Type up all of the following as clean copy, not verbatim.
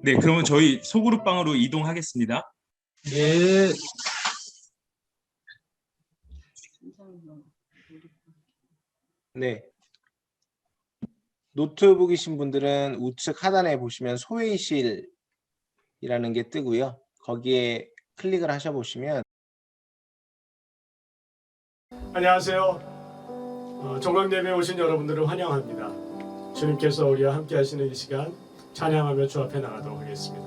네, 그러면 저희 소그룹방으로 이동하겠습니다. 예. 네. 노트북이신 분들은 우측 하단에 보시면 소회의실이라는 게 뜨고요. 거기에 클릭을 하셔보시면 안녕하세요. 종강예배에 오신 여러분들을 환영합니다. 주님께서 우리와 함께 하시는 이 시간 찬양하며 주 앞에 나가도록 하겠습니다.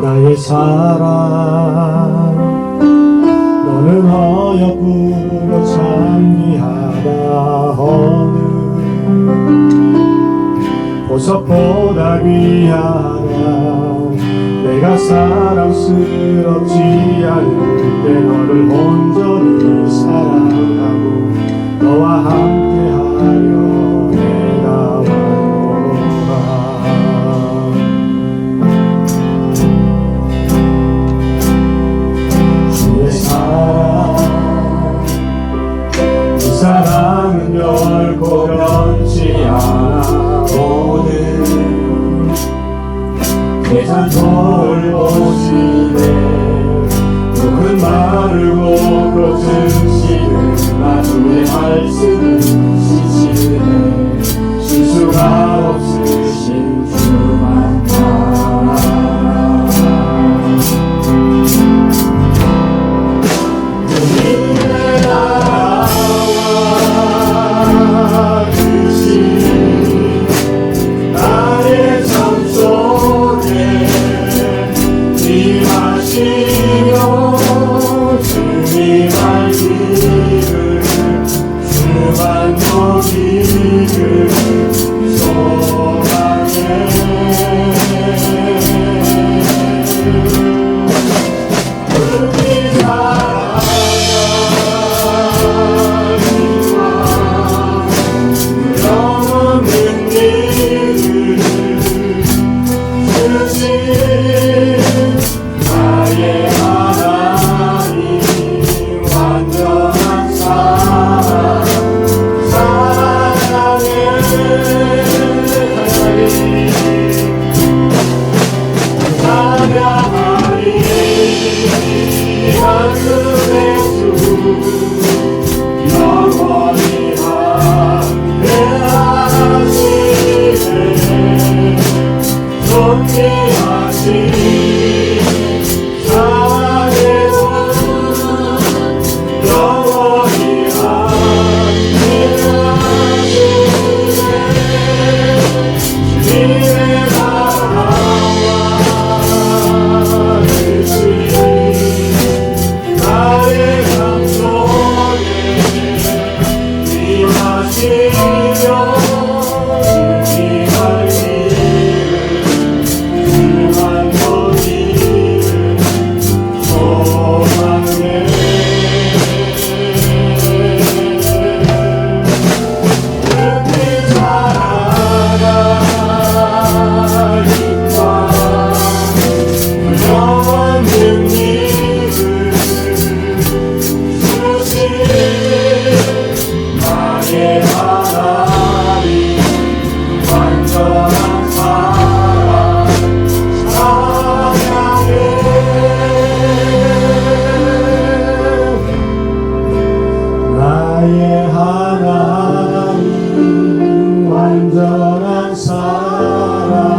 나의 사랑 너는 어여쁘고 찬미하다 어느 보석보다 귀하다 내가 사랑스럽지 않을 때 너를 온전히 사랑하고 너와 함께하려 내가 왔노라. 주의 사랑 이 사랑은 결코 변치 않아 오늘 세상 돌보시네 녹은 마르고 거듭시는 나주의 말씀을 지시네 실수가 없으신 주만 나 주님의 나라와 그신 나의 존귀하신 자네는 영원히 함께하시네. 주님의 나라와 뜻이 나의 강 속에 임하시며 나의 하나님 완전한 사랑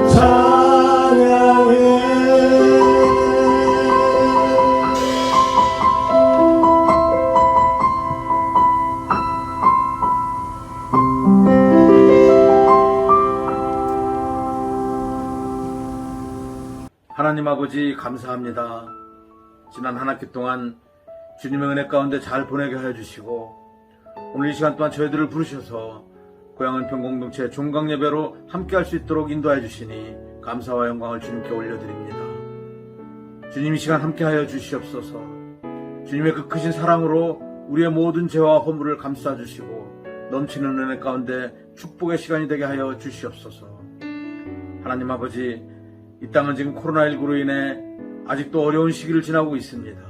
찬양해. 하나님 아버지 감사합니다. 지난 한 학기 동안 주님의 은혜 가운데 잘 보내게 하여 주시고 오늘 이 시간 동안 저희들을 부르셔서 고향은평 공동체 종강 예배로 함께 할 수 있도록 인도하여 주시니 감사와 영광을 주님께 올려드립니다. 주님 이 시간 함께 하여 주시옵소서. 주님의 그 크신 사랑으로 우리의 모든 죄와 허물을 감싸 주시고 넘치는 은혜 가운데 축복의 시간이 되게 하여 주시옵소서. 하나님 아버지, 이 땅은 지금 코로나19로 인해 아직도 어려운 시기를 지나고 있습니다.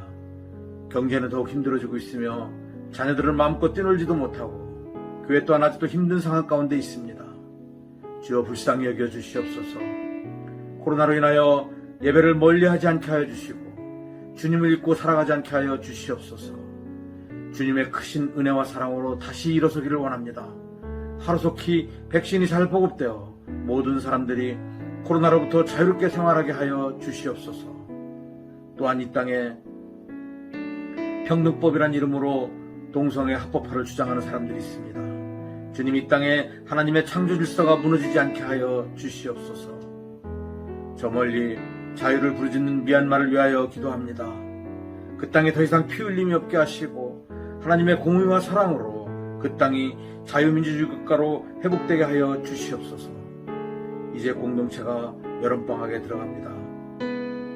경제는 더욱 힘들어지고 있으며 자녀들은 마음껏 뛰놀지도 못하고 교회 또한 아직도 힘든 상황 가운데 있습니다. 주여 불쌍히 여겨 주시옵소서. 코로나로 인하여 예배를 멀리하지 않게 하여 주시고 주님을 잊고 살아가지 않게 하여 주시옵소서. 주님의 크신 은혜와 사랑으로 다시 일어서기를 원합니다. 하루속히 백신이 잘 보급되어 모든 사람들이 코로나로부터 자유롭게 생활하게 하여 주시옵소서. 또한 이 땅에 평등법이란 이름으로 동성애 합법화를 주장하는 사람들이 있습니다. 주님, 이 땅에 하나님의 창조 질서가 무너지지 않게 하여 주시옵소서. 저 멀리 자유를 부르짖는 미얀마를 위하여 기도합니다. 그 땅에 더 이상 피 흘림이 없게 하시고 하나님의 공의와 사랑으로 그 땅이 자유민주주의 국가로 회복되게 하여 주시옵소서. 이제 공동체가 여름방학에 들어갑니다.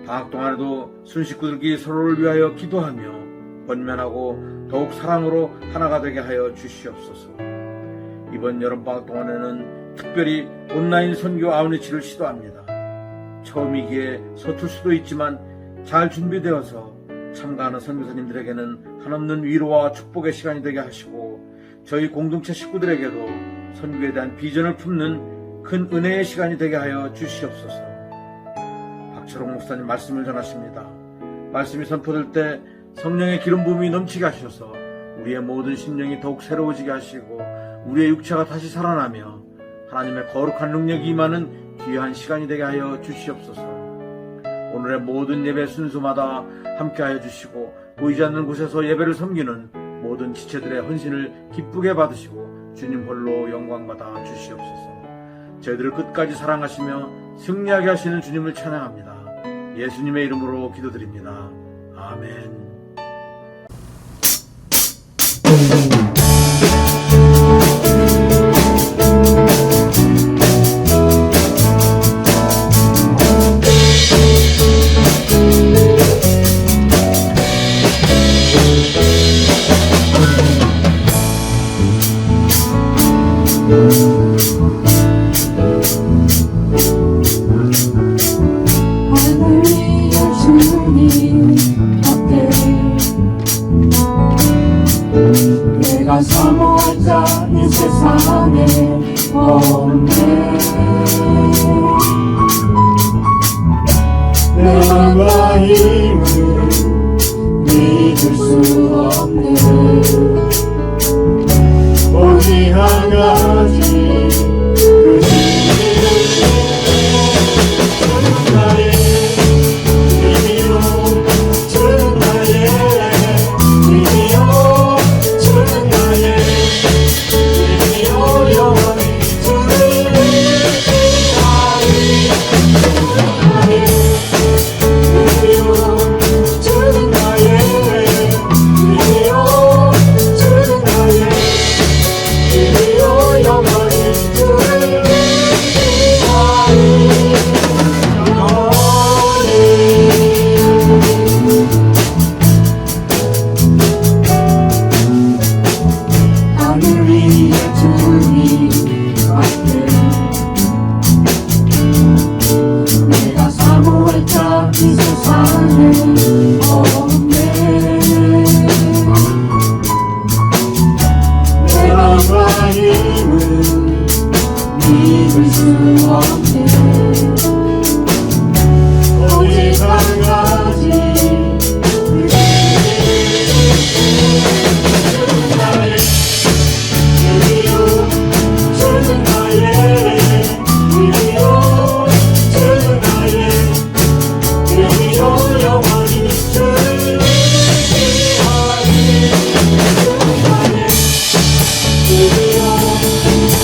방학 동안에도 순식구들이 서로를 위하여 기도하며 권면하고 더욱 사랑으로 하나가 되게 하여 주시옵소서. 이번 여름방학 동안에는 특별히 온라인 선교 아웃리치를 시도합니다. 처음이기에 서툴 수도 있지만 잘 준비되어서 참가하는 선교사님들에게는 한없는 위로와 축복의 시간이 되게 하시고 저희 공동체 식구들에게도 선교에 대한 비전을 품는 큰 은혜의 시간이 되게 하여 주시옵소서. 박철홍 목사님 말씀을 전하십니다. 말씀이 선포될 때 성령의 기름 부음이 넘치게 하셔서 우리의 모든 심령이 더욱 새로워지게 하시고 우리의 육체가 다시 살아나며 하나님의 거룩한 능력이 임하는 귀한 시간이 되게 하여 주시옵소서. 오늘의 모든 예배 순서마다 함께하여 주시고 보이지 않는 곳에서 예배를 섬기는 모든 지체들의 헌신을 기쁘게 받으시고 주님 홀로 영광받아 주시옵소서. 저희들을 끝까지 사랑하시며 승리하게 하시는 주님을 찬양합니다. 예수님의 이름으로 기도드립니다. 아멘. 하늘 위에 주님 함께 오직 한 가지 주는 나의 길이요 주는 나의 길이요 주는 나의 길이요 영원히 주를 위하리 주는 나의 길이요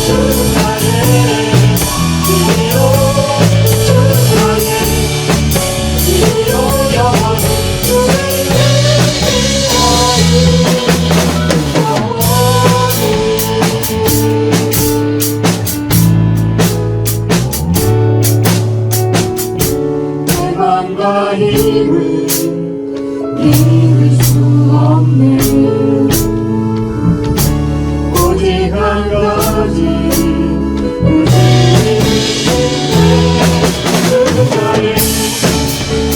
주는 나의 길이요 주는 나의 길이요 영원히 주를 내 맘과 힘을 믿을 수 없네 오직 한 가지 주는 나의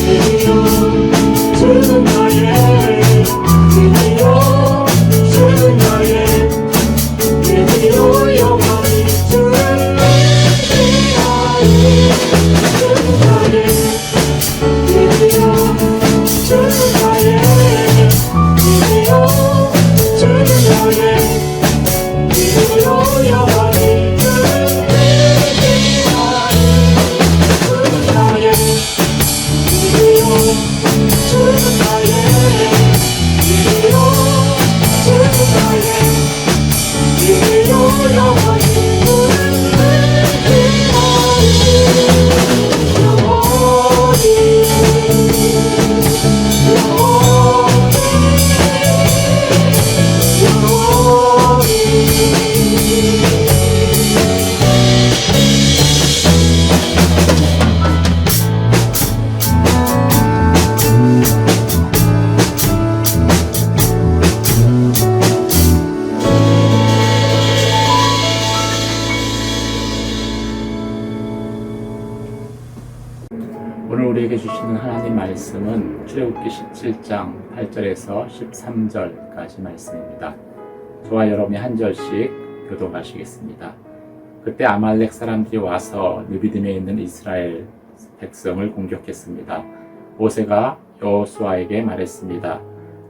길이요 주는 나의 길이요 주는 나의 길이요 영원히 주를 위하리 주는 나의 길이요 주는 나의 길이요 주는 나의 길이요 영원히 주를 위하리 주는 나의 길이요 주는 나의 길이요 주는 나의 길이요 영원히 오늘 우리에게 주시는 하나님 말씀은 출애굽기 17장 8절에서 13절까지 말씀입니다. 저와 여러분이 한 절씩 교독하시겠습니다. 그때 아말렉 사람들이 와서 느비딤에 있는 이스라엘 백성을 공격했습니다. 모세가 여호수아에게 말했습니다.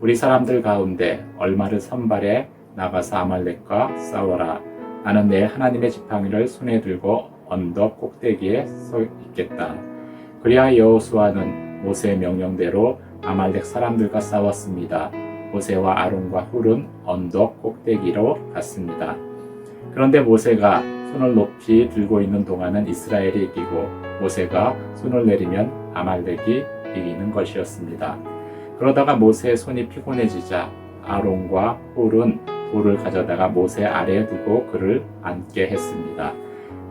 우리 사람들 가운데 얼마를 선발해 나가서 아말렉과 싸워라. 나는 내일 하나님의 지팡이를 손에 들고 언덕 꼭대기에 서 있겠다. 그리하여 여호수아는 모세의 명령대로 아말렉 사람들과 싸웠습니다. 모세와 아론과 훌은 언덕 꼭대기로 갔습니다. 그런데 모세가 손을 높이 들고 있는 동안은 이스라엘이 이기고 모세가 손을 내리면 아말렉이 이기는 것이었습니다. 그러다가 모세의 손이 피곤해지자 아론과 훌은 돌을 가져다가 모세 아래에 두고 그를 앉게 했습니다.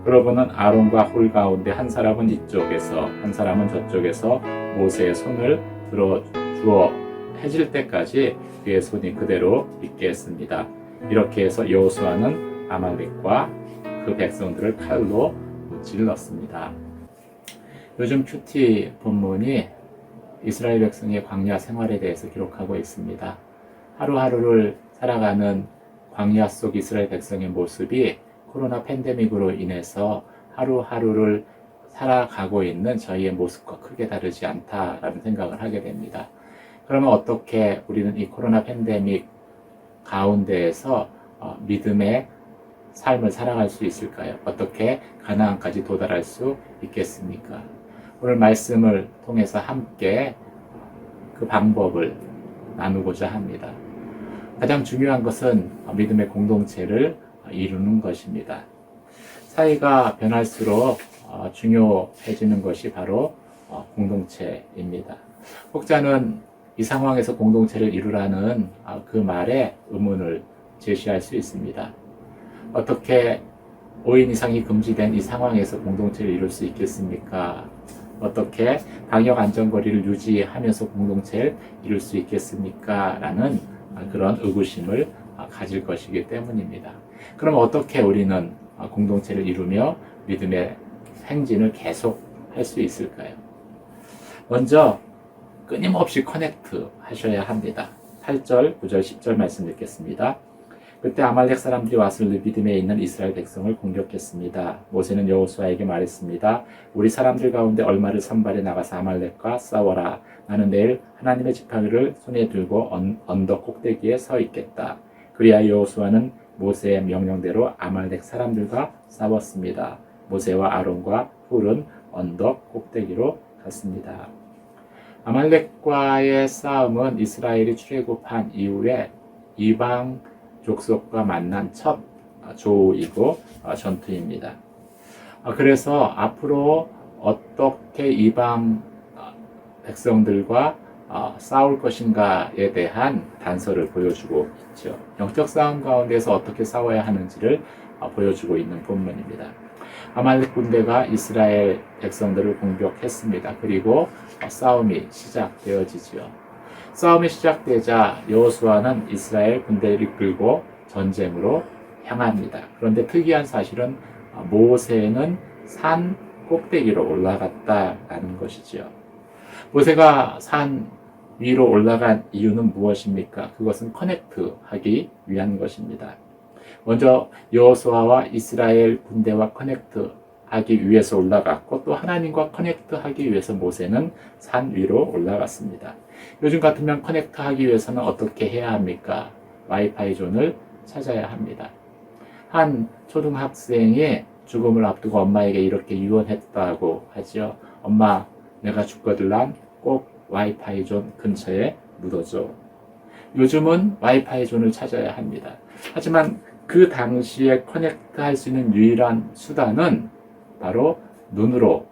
그러고는 아론과 훌 가운데 한 사람은 이쪽에서 한 사람은 저쪽에서 모세의 손을 들어주어 해질 때까지 그의 손이 그대로 있게 했습니다. 이렇게 해서 여호수아는 아말렉과 그 백성들을 칼로 무찔렀습니다. 요즘 큐티 본문이 이스라엘 백성의 광야 생활에 대해서 기록하고 있습니다. 하루하루를 살아가는 광야 속 이스라엘 백성의 모습이 코로나 팬데믹으로 인해서 하루하루를 살아가고 있는 저희의 모습과 크게 다르지 않다라는 생각을 하게 됩니다. 그러면 어떻게 우리는 이 코로나 팬데믹 가운데에서 믿음의 삶을 살아갈 수 있을까요? 어떻게 가나안까지 도달할 수 있겠습니까? 오늘 말씀을 통해서 함께 그 방법을 나누고자 합니다. 가장 중요한 것은 믿음의 공동체를 이루는 것입니다. 사회가 변할수록 중요해지는 것이 바로 공동체입니다. 혹자는 이 상황에서 공동체를 이루라는 그 말에 의문을 제시할 수 있습니다. 어떻게 5인 이상이 금지된 이 상황에서 공동체를 이룰 수 있겠습니까? 어떻게 방역 안전거리를 유지하면서 공동체를 이룰 수 있겠습니까? 라는 그런 의구심을 가질 것이기 때문입니다. 그럼 어떻게 우리는 공동체를 이루며 믿음의 행진을 계속 할 수 있을까요? 먼저 끊임없이 커넥트 하셔야 합니다. 8절, 9절, 10절 말씀 읽겠습니다. 그때 아말렉 사람들이 와서 르비딤에 있는 이스라엘 백성을 공격했습니다. 모세는 여호수아에게 말했습니다. 우리 사람들 가운데 얼마를 선발해 나가서 아말렉과 싸워라. 나는 내일 하나님의 지팡이를 손에 들고 언덕 꼭대기에 서 있겠다. 그리하여 여호수아는 모세의 명령대로 아말렉 사람들과 싸웠습니다. 모세와 아론과 훌은 언덕 꼭대기로 갔습니다. 아말렉과의 싸움은 이스라엘이 출애굽한 이후에 이방 족속과 만난 첫 조이고 전투입니다. 그래서 앞으로 어떻게 이방 백성들과 싸울 것인가에 대한 단서를 보여주고 있죠. 영적 싸움 가운데서 어떻게 싸워야 하는지를 보여주고 있는 본문입니다. 아말렉 군대가 이스라엘 백성들을 공격했습니다. 그리고 싸움이 시작되어지지요. 싸움이 시작되자 여호수아는 이스라엘 군대를 이끌고 전쟁으로 향합니다. 그런데 특이한 사실은 모세는 산 꼭대기로 올라갔다라는 것이지요. 모세가 산 위로 올라간 이유는 무엇입니까? 그것은 커넥트하기 위한 것입니다. 먼저 여호수아와 이스라엘 군대와 커넥트하기 위해서 올라갔고 또 하나님과 커넥트하기 위해서 모세는 산 위로 올라갔습니다. 요즘 같으면 커넥트하기 위해서는 어떻게 해야 합니까? 와이파이 존을 찾아야 합니다. 한 초등학생이 죽음을 앞두고 엄마에게 이렇게 유언했다고 하죠. 엄마, 내가 죽거들란 꼭 와이파이 존 근처에 묻어줘. 요즘은 와이파이 존을 찾아야 합니다. 하지만 그 당시에 커넥트 할 수 있는 유일한 수단은 바로 눈으로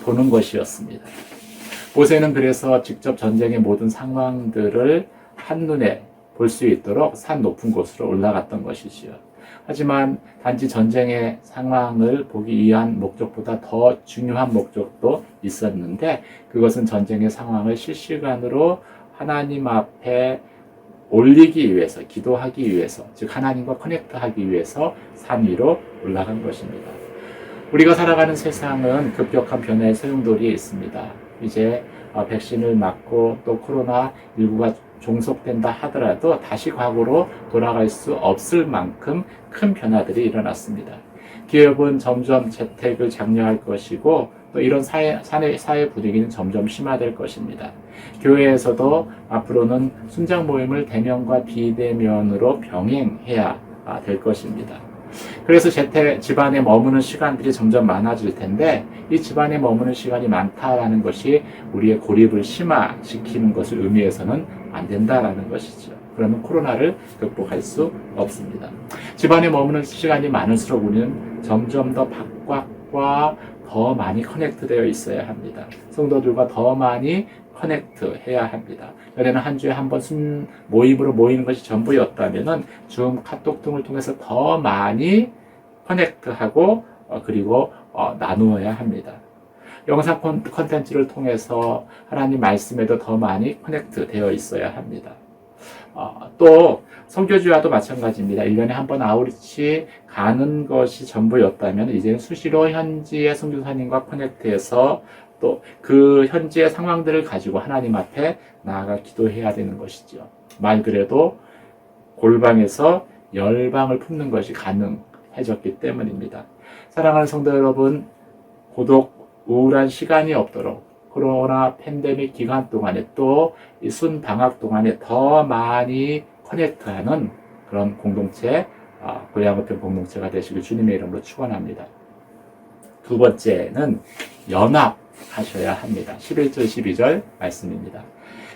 보는 것이었습니다. 모세는 그래서 직접 전쟁의 모든 상황들을 한눈에 볼 수 있도록 산 높은 곳으로 올라갔던 것이지요. 하지만 단지 전쟁의 상황을 보기 위한 목적보다 더 중요한 목적도 있었는데 그것은 전쟁의 상황을 실시간으로 하나님 앞에 올리기 위해서, 기도하기 위해서, 즉 하나님과 커넥트하기 위해서 산 위로 올라간 것입니다. 우리가 살아가는 세상은 급격한 변화의 소용돌이에 있습니다. 이제 백신을 맞고 또 코로나19가 종속된다 하더라도 다시 과거로 돌아갈 수 없을 만큼 큰 변화들이 일어났습니다. 기업은 점점 재택을 장려할 것이고 또 이런 사회 분위기는 점점 심화될 것입니다. 교회에서도 앞으로는 순장 모임을 대면과 비대면으로 병행해야 될 것입니다. 그래서 집안에 머무는 시간들이 점점 많아질 텐데 이 집안에 머무는 시간이 많다라는 것이 우리의 고립을 심화시키는 것을 의미해서는 안 된다라는 것이죠. 그러면 코로나를 극복할 수 없습니다. 집안에 머무는 시간이 많을수록 우리는 점점 더 바깥과 더 많이 커넥트되어 있어야 합니다. 성도들과 더 많이 커넥트 해야 합니다. 전에는 한 주에 한 번 모임으로 모이는 것이 전부였다면은 줌, 카톡 등을 통해서 더 많이 커넥트하고 그리고 나누어야 합니다. 영상 콘텐츠를 통해서 하나님 말씀에도 더 많이 커넥트 되어 있어야 합니다. 또 선교지와도 마찬가지입니다. 1년에 한 번 아우리치 가는 것이 전부였다면 이제는 수시로 현지의 선교사님과 커넥트해서 또 그 현지의 상황들을 가지고 하나님 앞에 나아가 기도해야 되는 것이죠. 말 그대로 골방에서 열방을 품는 것이 가능해졌기 때문입니다. 사랑하는 성도 여러분, 고독, 우울한 시간이 없도록 코로나 팬데믹 기간 동안에 또 이 순방학 동안에 더 많이 커넥트하는 그런 공동체, 고향우편 공동체가 되시길 주님의 이름으로 축원합니다. 두 번째는 연합하셔야 합니다. 11절 12절 말씀입니다.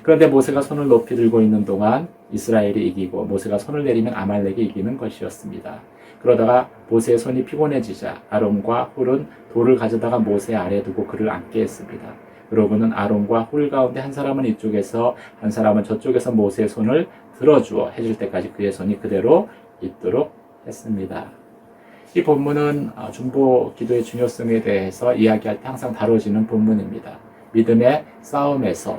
그런데 모세가 손을 높이 들고 있는 동안 이스라엘이 이기고 모세가 손을 내리면 아말렉이 이기는 것이었습니다. 그러다가 모세의 손이 피곤해지자 아론과 훌은 돌을 가져다가 모세 아래에 두고 그를 앉게 했습니다. 그러고는 아론과 훌 가운데 한 사람은 이쪽에서 한 사람은 저쪽에서 모세의 손을 들어주어 해줄 때까지 그의 손이 그대로 있도록 했습니다. 이 본문은 중보 기도의 중요성에 대해서 이야기할 때 항상 다뤄지는 본문입니다. 믿음의 싸움에서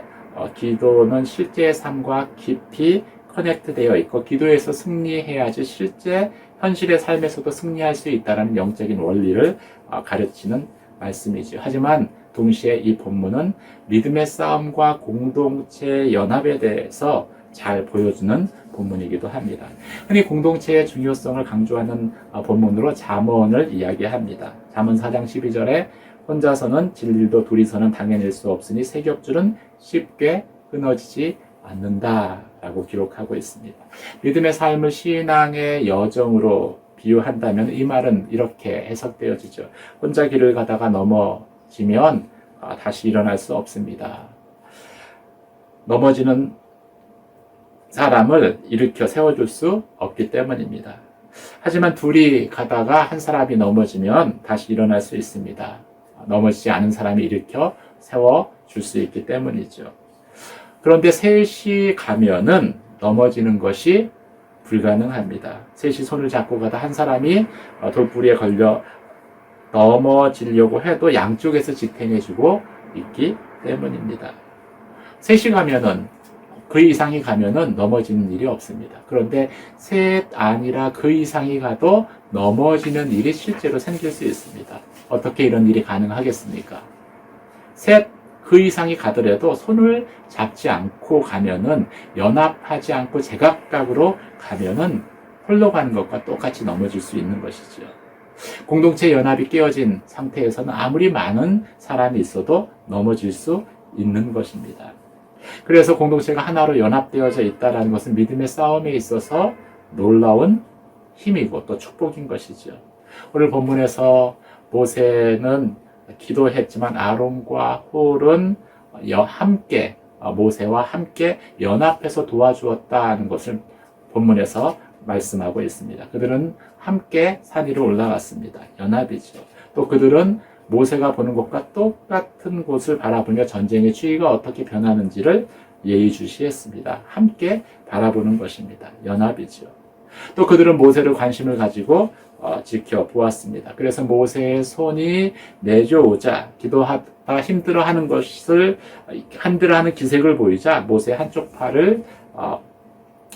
기도는 실제의 삶과 깊이 커넥트되어 있고 기도에서 승리해야지 실제 현실의 삶에서도 승리할 수 있다는 영적인 원리를 가르치는 말씀이죠. 하지만 동시에 이 본문은 믿음의 싸움과 공동체 연합에 대해서 잘 보여주는 본문이기도 합니다. 흔히 공동체의 중요성을 강조하는 본문으로 잠언을 이야기합니다. 잠언 4장 12절에 혼자서는 진릴도 둘이서는 당해낼 수 없으니 세 겹줄은 쉽게 끊어지지 않는다라고 기록하고 있습니다. 믿음의 삶을 신앙의 여정으로 비유한다면 이 말은 이렇게 해석되어지죠. 혼자 길을 가다가 넘어지면 다시 일어날 수 없습니다. 넘어지는 사람을 일으켜 세워줄 수 없기 때문입니다. 하지만 둘이 가다가 한 사람이 넘어지면 다시 일어날 수 있습니다. 넘어지지 않은 사람이 일으켜 세워줄 수 있기 때문이죠. 그런데 셋이 가면은 넘어지는 것이 불가능합니다. 셋이 손을 잡고 가다 한 사람이 돌부리에 걸려 넘어지려고 해도 양쪽에서 지탱해주고 있기 때문입니다. 셋이 가면은 그 이상이 가면은 넘어지는 일이 없습니다. 그런데 셋 아니라 그 이상이 가도 넘어지는 일이 실제로 생길 수 있습니다. 어떻게 이런 일이 가능하겠습니까? 셋 그 이상이 가더라도 손을 잡지 않고 가면은 연합하지 않고 제각각으로 가면은 홀로 가는 것과 똑같이 넘어질 수 있는 것이죠. 공동체 연합이 깨어진 상태에서는 아무리 많은 사람이 있어도 넘어질 수 있는 것입니다. 그래서 공동체가 하나로 연합되어져 있다는 것은 믿음의 싸움에 있어서 놀라운 힘이고 또 축복인 것이죠. 오늘 본문에서 모세는 기도했지만 아론과 홀은 함께 모세와 함께 연합해서 도와주었다는 것을 본문에서 말씀하고 있습니다. 그들은 함께 산 위로 올라갔습니다. 연합이죠. 또 그들은 모세가 보는 것과 똑같은 곳을 바라보며 전쟁의 추이가 어떻게 변하는지를 예의주시했습니다. 함께 바라보는 것입니다. 연합이죠. 또 그들은 모세를 관심을 가지고 지켜보았습니다. 그래서 모세의 손이 내려오자 기도하다 힘들어하는 것을 힘들어하는 기색을 보이자 모세 한쪽 팔을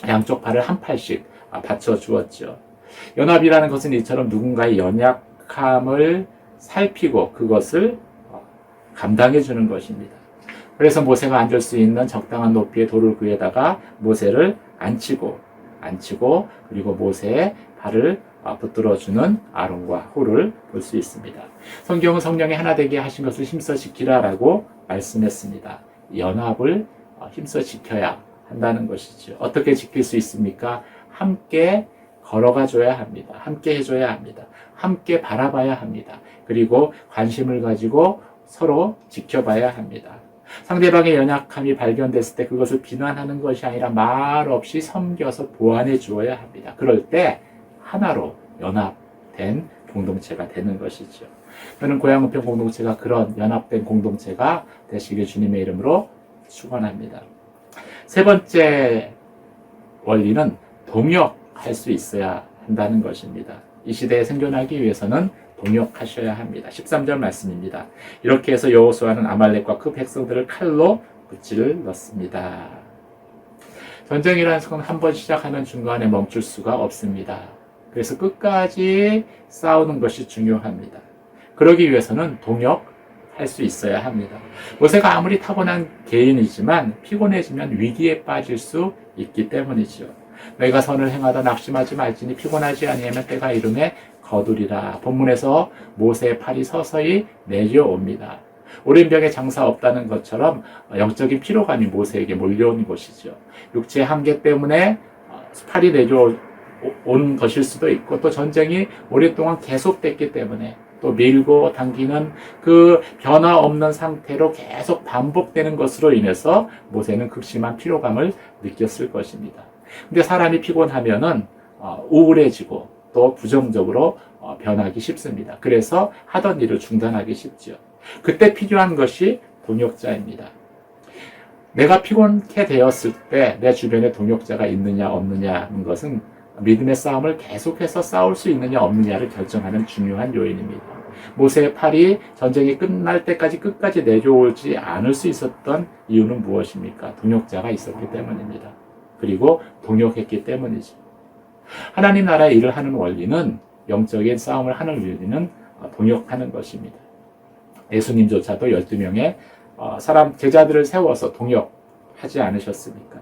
양쪽 팔을 한 팔씩 받쳐 주었죠. 연합이라는 것은 이처럼 누군가의 연약함을 살피고 그것을 감당해 주는 것입니다. 그래서 모세가 앉을 수 있는 적당한 높이의 돌을 구해다가 모세를 앉히고 그리고 모세의 발을 붙들어주는 아론과 홀을 볼 수 있습니다. 성경은 성령이 하나 되게 하신 것을 힘써 지키라라고 말씀했습니다. 연합을 힘써 지켜야 한다는 것이죠. 어떻게 지킬 수 있습니까? 함께 걸어가 줘야 합니다. 함께 해줘야 합니다. 함께 바라봐야 합니다. 그리고 관심을 가지고 서로 지켜봐야 합니다. 상대방의 연약함이 발견됐을 때 그것을 비난하는 것이 아니라 말 없이 섬겨서 보완해 주어야 합니다. 그럴 때 하나로 연합된 공동체가 되는 것이죠. 저는 고향은평 공동체가 그런 연합된 공동체가 되시길 주님의 이름으로 축원합니다. 세 번째 원리는 동역할 수 있어야 한다는 것입니다. 이 시대에 생존하기 위해서는 동역하셔야 합니다. 13절 말씀입니다. 이렇게 해서 여호수아는 아말렉과 그 백성들을 칼로 무찔렀습니다. 전쟁이라는 것은 한 번 시작하면 중간에 멈출 수가 없습니다. 그래서 끝까지 싸우는 것이 중요합니다. 그러기 위해서는 동역할 수 있어야 합니다. 모세가 아무리 타고난 개인이지만 피곤해지면 위기에 빠질 수 있기 때문이죠. 내가 선을 행하다 낙심하지 말지니 피곤하지 아니하면 때가 이름에 거두리라. 본문에서 모세의 팔이 서서히 내려옵니다. 오랜 병에 장사 없다는 것처럼 영적인 피로감이 모세에게 몰려온 것이죠. 육체의 한계 때문에 팔이 내려온 것일 수도 있고 또 전쟁이 오랫동안 계속됐기 때문에 또 밀고 당기는 그 변화 없는 상태로 계속 반복되는 것으로 인해서 모세는 극심한 피로감을 느꼈을 것입니다. 근데 사람이 피곤하면은 우울해지고 또 부정적으로 변하기 쉽습니다. 그래서 하던 일을 중단하기 쉽죠. 그때 필요한 것이 동역자입니다. 내가 피곤케 되었을 때 내 주변에 동역자가 있느냐 없느냐는 것은 믿음의 싸움을 계속해서 싸울 수 있느냐 없느냐를 결정하는 중요한 요인입니다. 모세의 팔이 전쟁이 끝날 때까지 끝까지 내려오지 않을 수 있었던 이유는 무엇입니까? 동역자가 있었기 때문입니다. 그리고 동역했기 때문이죠. 하나님 나라의 일을 하는 원리는 영적인 싸움을 하는 원리는 동역하는 것입니다. 예수님조차도 12명의 제자들을 세워서 동역하지 않으셨습니까?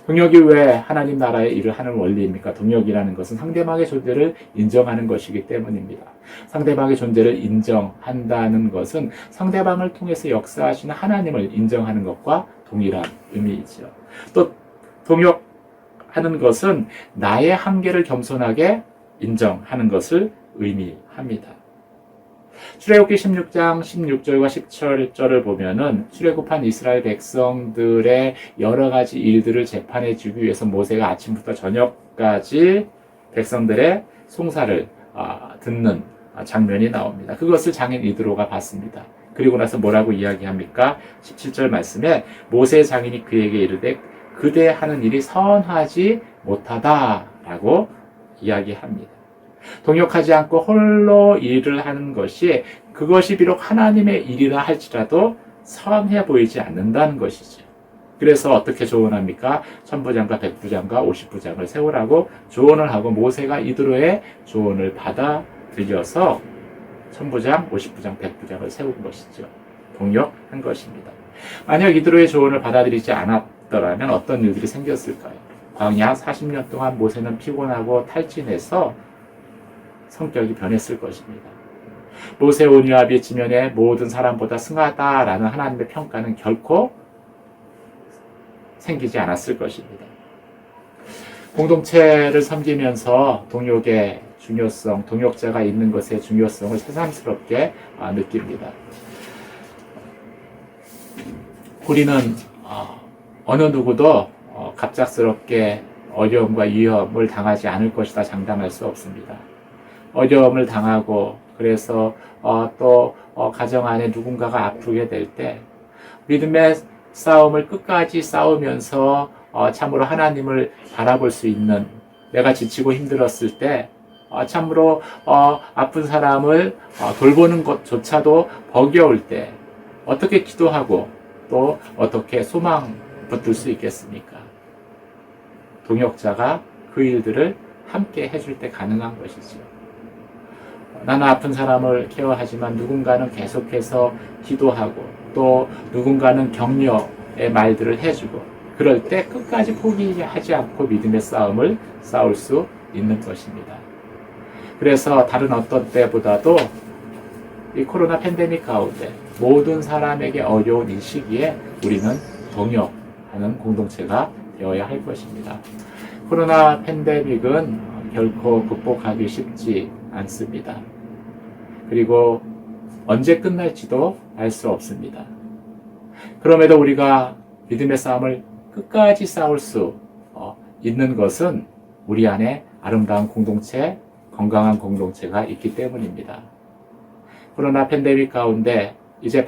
동역이 왜 하나님 나라의 일을 하는 원리입니까? 동역이라는 것은 상대방의 존재를 인정하는 것이기 때문입니다. 상대방의 존재를 인정한다는 것은 상대방을 통해서 역사하시는 하나님을 인정하는 것과 동일한 의미이죠. 또 동역하는 것은 나의 한계를 겸손하게 인정하는 것을 의미합니다. 출애굽기 16장 16절과 17절을 보면은 출애굽한 이스라엘 백성들의 여러 가지 일들을 재판해 주기 위해서 모세가 아침부터 저녁까지 백성들의 송사를 듣는 장면이 나옵니다. 그것을 장인 이드로가 봤습니다. 그리고 나서 뭐라고 이야기합니까? 17절 말씀에 모세 장인이 그에게 이르되 그대 하는 일이 선하지 못하다라고 이야기합니다. 동역하지 않고 홀로 일을 하는 것이 그것이 비록 하나님의 일이라 할지라도 선해 보이지 않는다는 것이죠. 그래서 어떻게 조언합니까? 천부장과 백부장과 50부장을 세우라고 조언을 하고 모세가 이드로의 조언을 받아들여서 천부장, 50부장, 백부장을 세운 것이죠. 동역한 것입니다. 만약 이드로의 조언을 받아들이지 않았더라면 어떤 일들이 생겼을까요? 광야 40년 동안 모세는 피곤하고 탈진해서 성격이 변했을 것입니다. 모세 온유와 비지면에 모든 사람보다 승하다라는 하나님의 평가는 결코 생기지 않았을 것입니다. 공동체를 섬기면서 동역의 중요성, 동역자가 있는 것의 중요성을 새삼스럽게 느낍니다. 우리는 어느 누구도 갑작스럽게 어려움과 위험을 당하지 않을 것이다 장담할 수 없습니다. 어려움을 당하고 그래서 또 가정 안에 누군가가 아프게 될 때 믿음의 싸움을 끝까지 싸우면서 참으로 하나님을 바라볼 수 있는, 내가 지치고 힘들었을 때 참으로 아픈 사람을 돌보는 것조차도 버거울 때 어떻게 기도하고 또 어떻게 소망 붙들 수 있겠습니까? 동역자가 그 일들을 함께 해줄 때 가능한 것이지요. 나는 아픈 사람을 케어하지만 누군가는 계속해서 기도하고 또 누군가는 격려의 말들을 해주고 그럴 때 끝까지 포기하지 않고 믿음의 싸움을 싸울 수 있는 것입니다. 그래서 다른 어떤 때보다도 이 코로나 팬데믹 가운데 모든 사람에게 어려운 이 시기에 우리는 동역하는 공동체가 되어야 할 것입니다. 코로나 팬데믹은 결코 극복하기 쉽지 않습니다. 그리고 언제 끝날지도 알 수 없습니다. 그럼에도 우리가 믿음의 싸움을 끝까지 싸울 수 있는 것은 우리 안에 아름다운 공동체, 건강한 공동체가 있기 때문입니다. 코로나 팬데믹 가운데 이제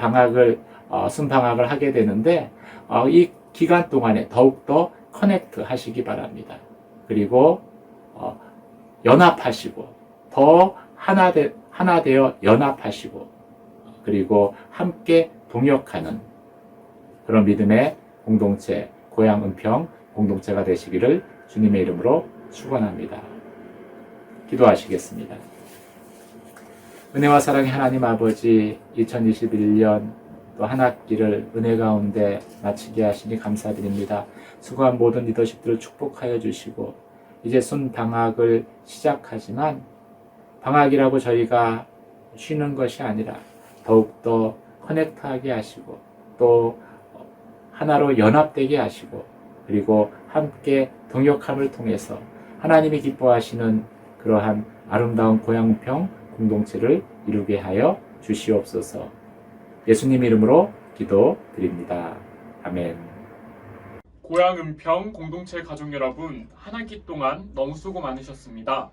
순방학을 하게 되는데 이 기간 동안에 더욱더 커넥트 하시기 바랍니다. 그리고 연합하시고 더 하나 되어 연합하시고 그리고 함께 동역하는 그런 믿음의 공동체, 고향 은평 공동체가 되시기를 주님의 이름으로 축원합니다. 기도하시겠습니다. 은혜와 사랑의 하나님 아버지, 2021년 또 한 학기를 은혜 가운데 마치게 하시니 감사드립니다. 수고한 모든 리더십들을 축복하여 주시고 이제 순방학을 시작하지만 방학이라고 저희가 쉬는 것이 아니라 더욱더 커넥트하게 하시고 또 하나로 연합되게 하시고 그리고 함께 동역함을 통해서 하나님이 기뻐하시는 그러한 아름다운 고향평 공동체를 이루게 하여 주시옵소서. 예수님 이름으로 기도드립니다. 아멘. 고향 은평 공동체 가족 여러분, 한 학기 동안 너무 수고 많으셨습니다.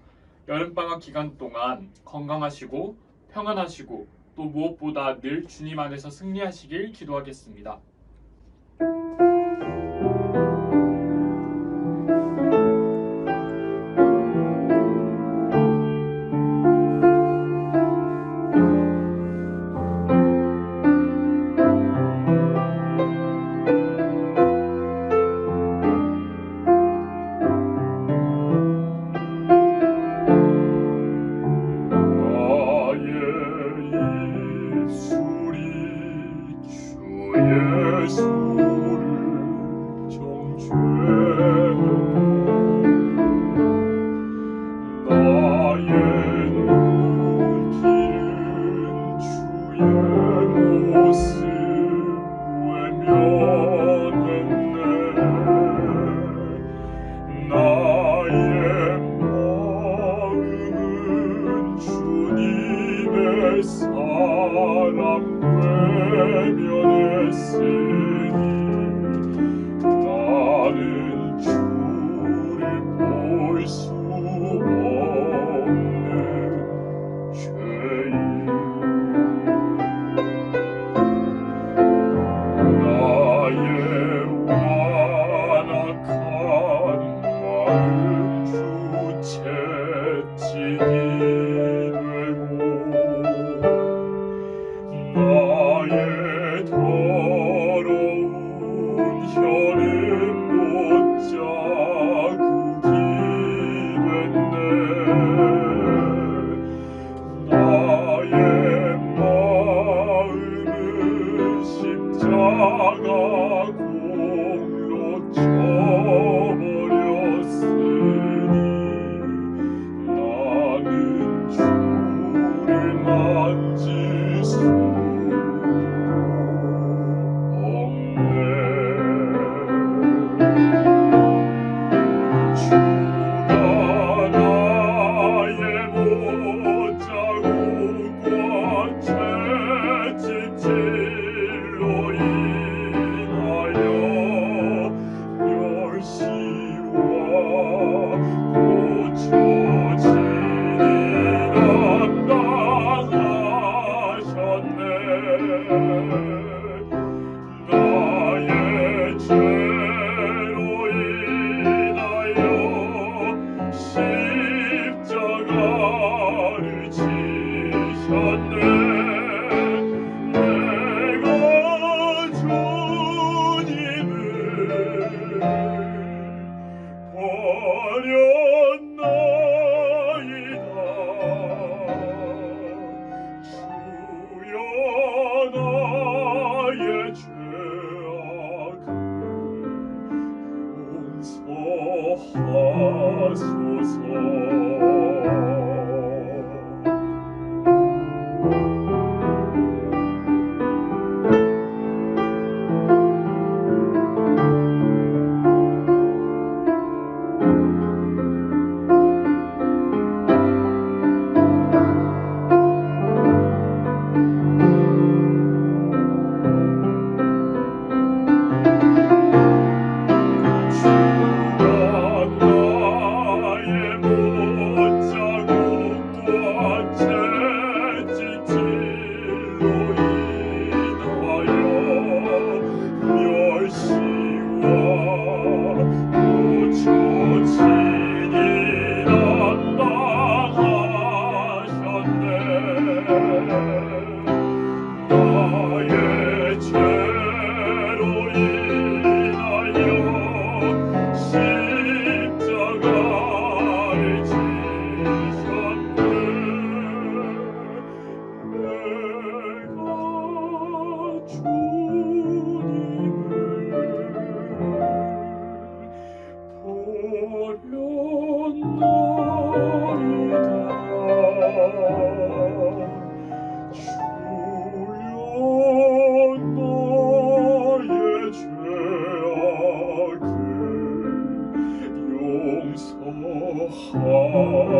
여름방학 기간 동안 건강하시고 평안하시고 또 무엇보다 늘 주님 안에서 승리하시길 기도하겠습니다. 예수를 정죄 모습 외면했네. 나의 마음은 주님의 사랑 외면했으니 나는 주를 볼 수 없는 죄인. 나의 완악한 마음 주 채찍이 되고 나의 더러운 혀는 못자국이 됐네. 나의 마음은 십자가 공로 쳐버렸으니 나는 주를 만질 수 없네. 주가 나의 못자국과 채찍질로 인하여 멸시와 고쳐지리라 당하셨네. 나의 죄로 인하여 십자가를 지셨네. 내가 주님을 버렸나이다. 주여 나의 죄악을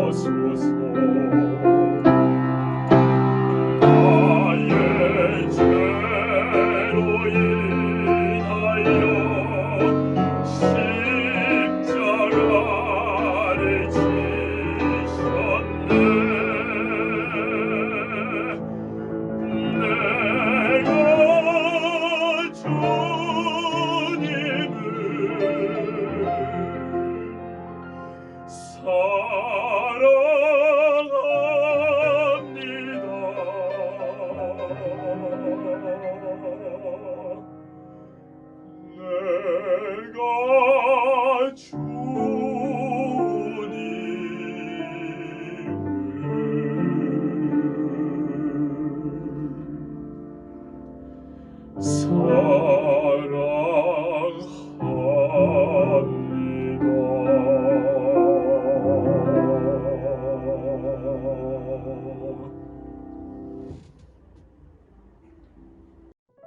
용서하소서.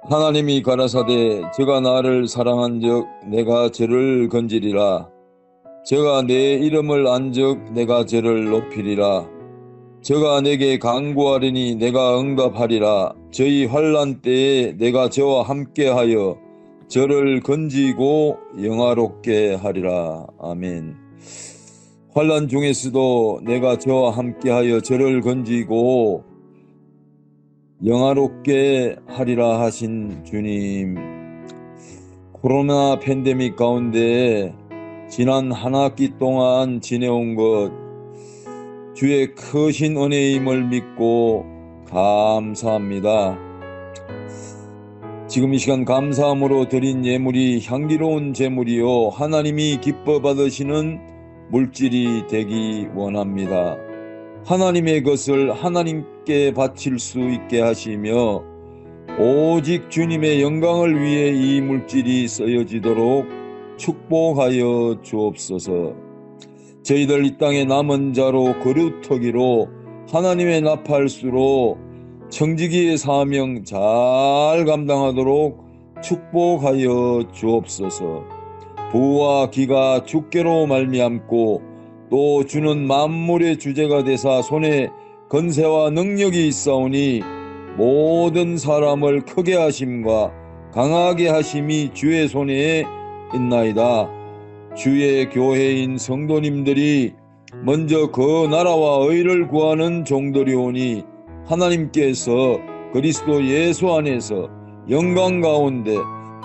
하나님이 가라사대 저가 나를 사랑한즉 내가 저를 건지리라. 저가 내 이름을 안즉 내가 저를 높이리라. 저가 내게 간구하리니 내가 응답하리라. 저희 환난 때에 내가 저와 함께하여 저를 건지고 영화롭게 하리라. 아멘. 환난 중에서도 내가 저와 함께하여 저를 건지고 영화롭게 하리라 하신 주님, 코로나 팬데믹 가운데 지난 한 학기 동안 지내온 것 주의 크신 은혜임을 믿고 감사합니다. 지금 이 시간 감사함으로 드린 예물이 향기로운 제물이요 하나님이 기뻐 받으시는 물질이 되기 원합니다. 하나님의 것을 하나님께 바칠 수 있게 하시며 오직 주님의 영광을 위해 이 물질이 쓰여지도록 축복하여 주옵소서. 저희들 이 땅의 남은 자로 거루터기로 하나님의 나팔수로 청지기의 사명 잘 감당하도록 축복하여 주옵소서. 부와 기가 주께로 말미암고 또 주는 만물의 주제가 되사 손에 건세와 능력이 있사오니 모든 사람을 크게 하심과 강하게 하심이 주의 손에 있나이다. 주의 교회인 성도님들이 먼저 그 나라와 의를 구하는 종들이오니 하나님께서 그리스도 예수 안에서 영광 가운데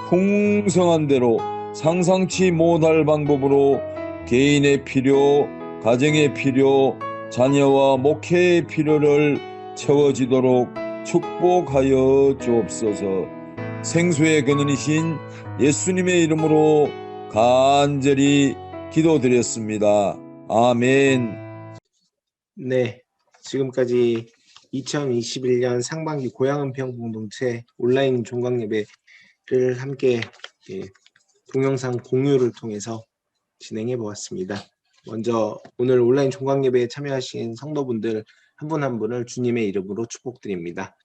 풍성한 대로 상상치 못할 방법으로 개인의 필요, 가정의 필요, 자녀와 목회의 필요를 채워지도록 축복하여 주옵소서. 생수의 근원이신 예수님의 이름으로 간절히 기도드렸습니다. 아멘. 네, 지금까지 2021년 상반기 고향은평 공동체 온라인 종강예배를 함께 동영상 공유를 통해서 진행해 보았습니다. 먼저 오늘 온라인 종강예배에 참여하신 성도분들 한 분 한 분을 주님의 이름으로 축복드립니다.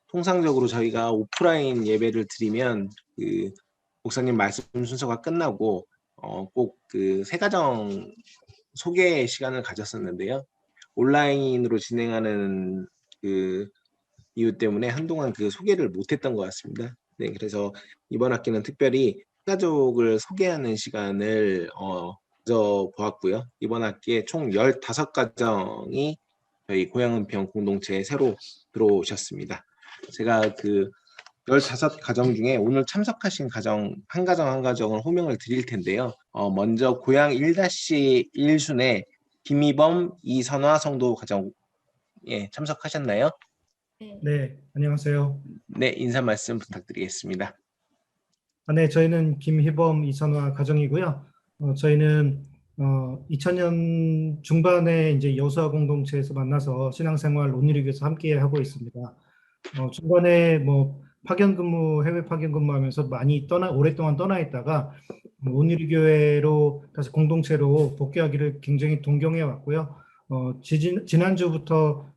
통상적으로 저희가 오프라인 예배를 드리면 목사님 말씀 순서가 끝나고 꼭 새가정 소개 시간을 가졌었는데요. 온라인으로 진행하는 이유 때문에 한동안 소개를 못했던 것 같습니다. 네, 그래서 이번 학기는 특별히 가족을 소개하는 시간을 보았고요. 이번 학기에 총 15가정이 저희 고향은평 공동체에 새로 들어오셨습니다. 제가 15가정 중에 오늘 참석하신 가정 한 가정을 호명을 드릴 텐데요. 먼저 고향 1-1순에 김희범, 이선화 성도 가정 참석하셨나요? 네, 안녕하세요. 네, 인사 말씀 부탁드리겠습니다. 네, 저희는 김희범, 이선화 가정이고요. 저희는 2000년 중반에 이제 여수아 공동체에서 만나서 신앙생활 온누리교에서 함께 하고 있습니다. 중간에 파견 근무, 해외 파견 근무하면서 많이 오랫동안 떠나 있다가 온누리교회로 다시 공동체로 복귀하기를 굉장히 동경해 왔고요. 지난주부터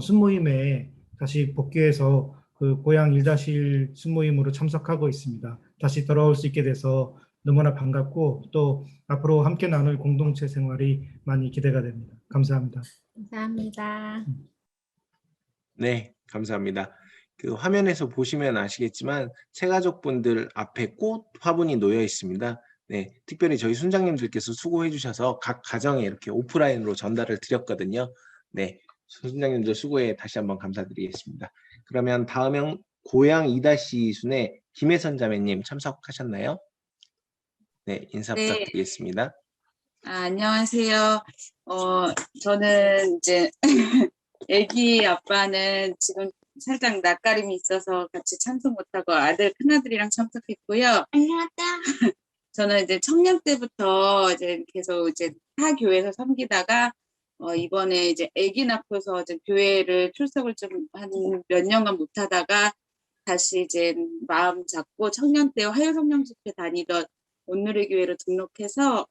순모임에 다시 복귀해서 고향 1-1 순모임으로 참석하고 있습니다. 다시 돌아올 수 있게 돼서 너무나 반갑고 또 앞으로 함께 나눌 공동체 생활이 많이 기대가 됩니다. 감사합니다. 감사합니다. 네, 감사합니다. 화면에서 보시면 아시겠지만 새가족분들 앞에 꽃 화분이 놓여 있습니다. 네, 특별히 저희 순장님들께서 수고해 주셔서 각 가정에 이렇게 오프라인으로 전달을 드렸거든요. 네, 순장님들 수고에 다시 한번 감사드리겠습니다. 그러면 다음은 고향 2-2순에 김혜선 자매님 참석하셨나요? 네, 인사 네. 부탁드리겠습니다. 안녕하세요. 저는 이제 아기 아빠는 지금 살짝 낯가림이 있어서 같이 참석 못하고 큰아들이랑 참석했고요. 안녕하세요. 저는 이제 청년 때부터 이제 계속 이제 타 교회에서 섬기다가 이번에 이제 아기 낳고서 이제 교회를 출석을 좀 한 몇 년간 못하다가 다시 이제 마음 잡고 청년 때 화요성령 집회 다니던 온누리 교회로 등록해서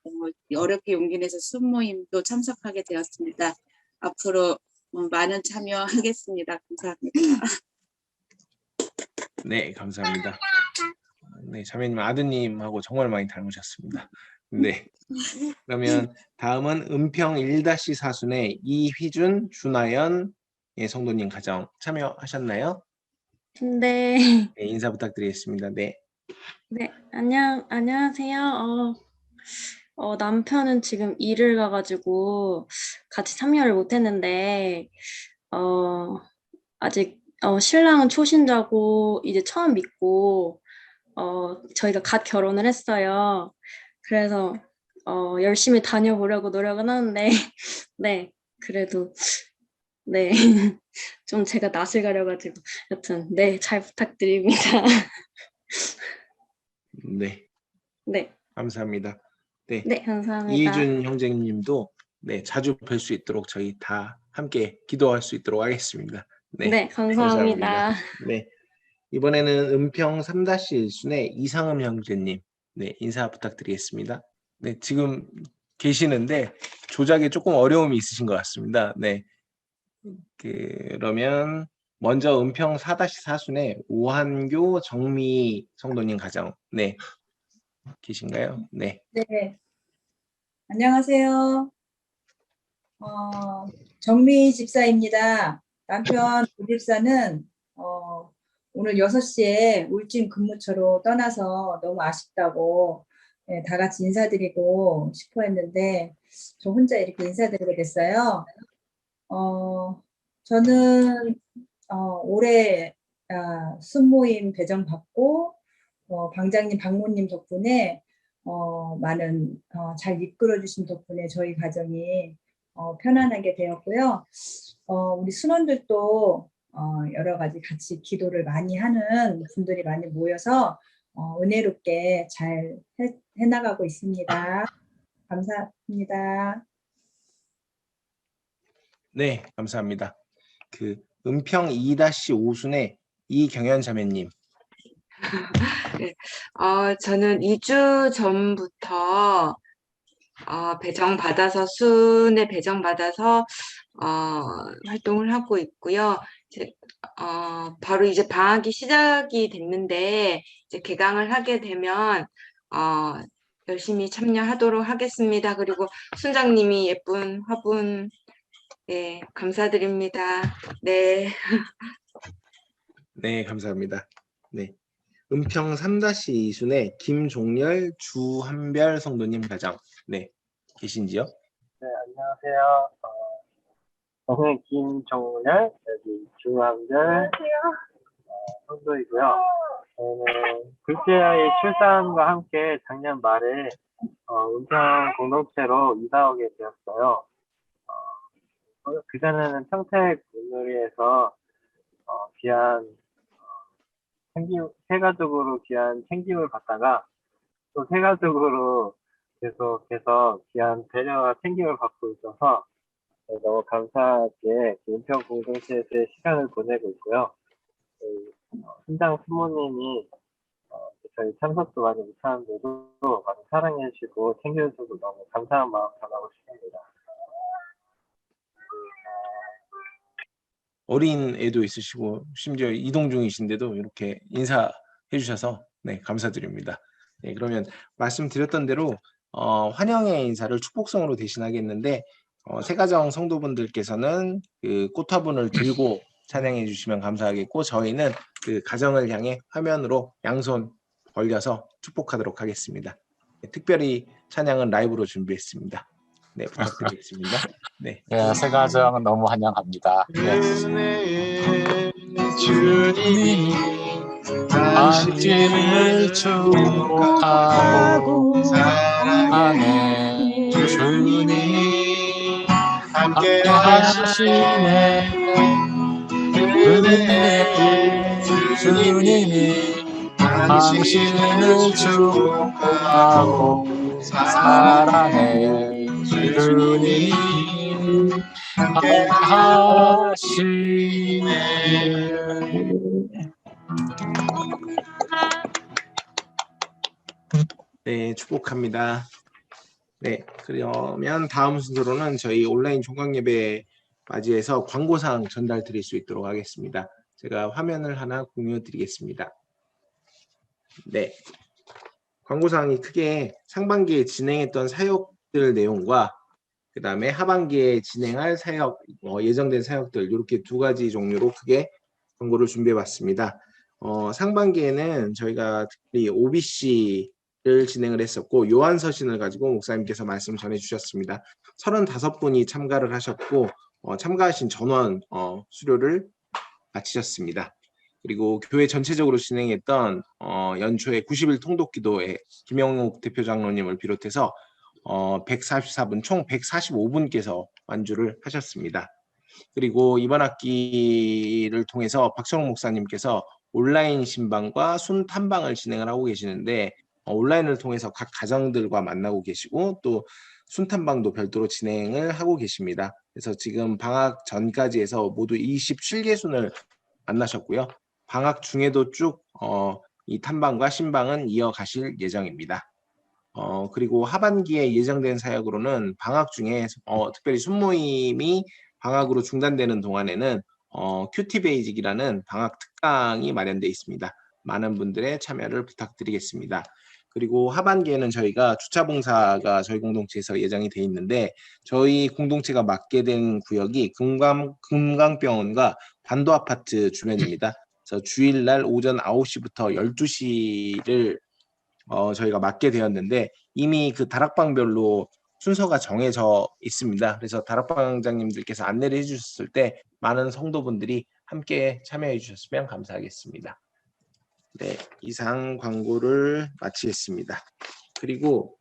어렵게 용기 내서 순모임도 참석하게 되었습니다. 앞으로 많은 참여하겠습니다. 감사합니다. 네, 감사합니다. 네, 자매님 아드님하고 정말 많이 닮으셨습니다. 네. 그러면 다음은 은평 1-4순의 이휘준, 준하연 성도님 가정 참여하셨나요? 네. 네, 인사 부탁드리겠습니다. 네. 네, 안녕하세요. 남편은 지금 일을 가가지고 같이 참여를 못했는데, 아직, 신랑은 초신자고 이제 처음 믿고, 저희가 갓 결혼을 했어요. 그래서, 열심히 다녀보려고 노력은 하는데, 네, 그래도, 네, 좀 제가 낯을 가려가지고, 여튼, 네, 잘 부탁드립니다. 네, 네. 감사합니다. 네, 네, 감사합니다. 이희준 형제님도 네, 자주 뵐 수 있도록 저희 다 함께 기도할 수 있도록 하겠습니다. 네, 네, 감사합니다. 네, 이번에는 은평 3-1순의 이상음 형제님, 네, 인사 부탁드리겠습니다. 네, 지금 계시는데 조작에 조금 어려움이 있으신 것 같습니다. 네, 그러면 먼저 은평 4-4순의 오한교 정미 성도님 가정, 네, 계신가요? 네. 네, 안녕하세요. 정미 집사입니다. 남편 집사는 오늘 6시에 울진 근무처로 떠나서 너무 아쉽다고 다 같이 인사드리고 싶어 했는데 저 혼자 이렇게 인사드리게 됐어요. 저는 올해 순모임 배정받고 방장님, 박모님 덕분에 많은 잘 이끌어 주신 덕분에 저희 가정이 편안하게 되었고요. 우리 순원들도 여러 가지 같이 기도를 많이 하는 분들이 많이 모여서 은혜롭게 잘 해나가고 있습니다. 감사합니다. 네, 감사합니다. 그 은평 2-5순의 이경현 자매님. 네, 저는 2주 전부터 배정받아서 순에 배정받아서 활동을 하고 있고요. 바로 이제 방학이 시작이 됐는데 이제 개강을 하게 되면 열심히 참여하도록 하겠습니다. 그리고 순장님이 예쁜 화분 네, 감사드립니다. 네. 네, 감사합니다. 네. 은평 3-2순의 김종렬, 주한별 성도님 가정, 네, 계신지요? 네, 안녕하세요. 저는 김종렬, 여기 주한별 성도이고요. 저는 둘째아이 출산과 함께 작년 말에 은평 공동체로 이사 오게 되었어요. 그전에는 평택 물놀이에서 귀한 새 가족으로 귀한 챙김을 받다가 또 새 가족으로 계속해서 귀한 배려와 챙김을 받고 있어서 너무 감사하게 은평 공동체에서의 시간을 보내고 있고요. 순장 부모님이 저희 참석도 많이 못하는데도 많이 사랑해 주시고 챙겨주셔서 너무 감사한 마음 전하고 싶습니다. 어린 애도 있으시고 심지어 이동 중이신데도 이렇게 인사해 주셔서 네, 감사드립니다. 네, 그러면 말씀드렸던 대로 환영의 인사를 축복성으로 대신하겠는데 새가정 성도분들께서는 그 꽃화분을 들고 찬양해 주시면 감사하겠고 저희는 그 가정을 향해 화면으로 양손 벌려서 축복하도록 하겠습니다. 네, 특별히 찬양은 라이브로 준비했습니다. 네, 부탁드리겠습니다. 네, 새가정 너무 환영합니다. 네. 주님이 당신을 축복하고 사랑하네. 주님이 함께 하시네. 은혜의 주님이 당신을 축복하고 사랑해. 주님이 함께 하시네. 네, 축복합니다. 네, 그러면 다음 순서로는 저희 온라인 종강예배 맞이해서 광고사항 전달 드릴 수 있도록 하겠습니다. 제가 화면을 하나 공유해 드리겠습니다. 네. 광고사항이 크게 상반기에 진행했던 사역들 내용과 그 다음에 하반기에 진행할 사역, 예정된 사역들 이렇게 두 가지 종류로 크게 광고를 준비해 봤습니다. 상반기에는 저희가 특히 OBC를 진행을 했었고 요한서신을 가지고 목사님께서 말씀 전해 주셨습니다. 35분이 참가를 하셨고 참가하신 전원 수료를 마치셨습니다. 그리고 교회 전체적으로 진행했던 연초에 90일 통독기도에 김영욱 대표 장로님을 비롯해서 144분, 총 145분께서 완주를 하셨습니다. 그리고 이번 학기를 통해서 박철웅 목사님께서 온라인 신방과 순탐방을 진행을 하고 계시는데 온라인을 통해서 각 가정들과 만나고 계시고 또 순탐방도 별도로 진행을 하고 계십니다. 그래서 지금 방학 전까지 해서 모두 27개순을 만나셨고요. 방학 중에도 쭉 이 탐방과 신방은 이어가실 예정입니다. 그리고 하반기에 예정된 사역으로는 방학 중에 특별히 순모임이 방학으로 중단되는 동안에는 큐티 베이직이라는 방학 특강이 마련되어 있습니다. 많은 분들의 참여를 부탁드리겠습니다. 그리고 하반기에는 저희가 주차봉사가 저희 공동체에서 예정이 돼 있는데 저희 공동체가 맡게 된 구역이 금강병원과 반도아파트 주변입니다. 그래서 주일날 오전 9시부터 12시를 저희가 맡게 되었는데 이미 그 다락방별로 순서가 정해져 있습니다. 그래서 다락방장님들께서 안내를 해주셨을 때 많은 성도분들이 함께 참여해 주셨으면 감사하겠습니다. 네, 이상 광고를 마치겠습니다. 그리고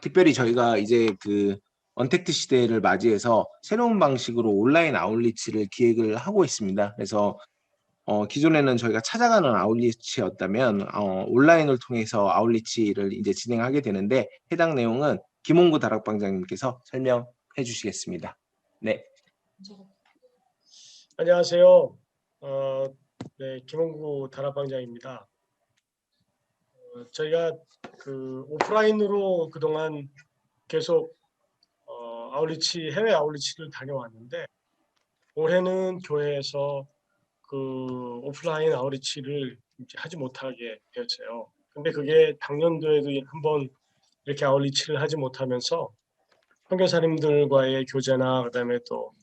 특별히 저희가 이제 그 언택트 시대를 맞이해서 새로운 방식으로 온라인 아웃리치를 기획을 하고 있습니다. 그래서 기존에는 저희가 찾아가는 아웃리치였다면 온라인을 통해서 아웃리치를 이제 진행하게 되는데 해당 내용은 김홍구 다락방장님께서 설명해 주시겠습니다. 네. 안녕하세요. 네, 김홍구 다락방장입니다. 저희가 그 오프라인으로 그동안 계속 아웃리치, 해외 아웃리치를 다녀왔는데 올해는 교회에서 그 오프라인 아웃리치를 이제 하지 못하게 되었어요. 근데 그게 작년도에도 한번 이렇게 아웃리치를 하지 못하면서 선교사님들과의 교제나 그다음에 또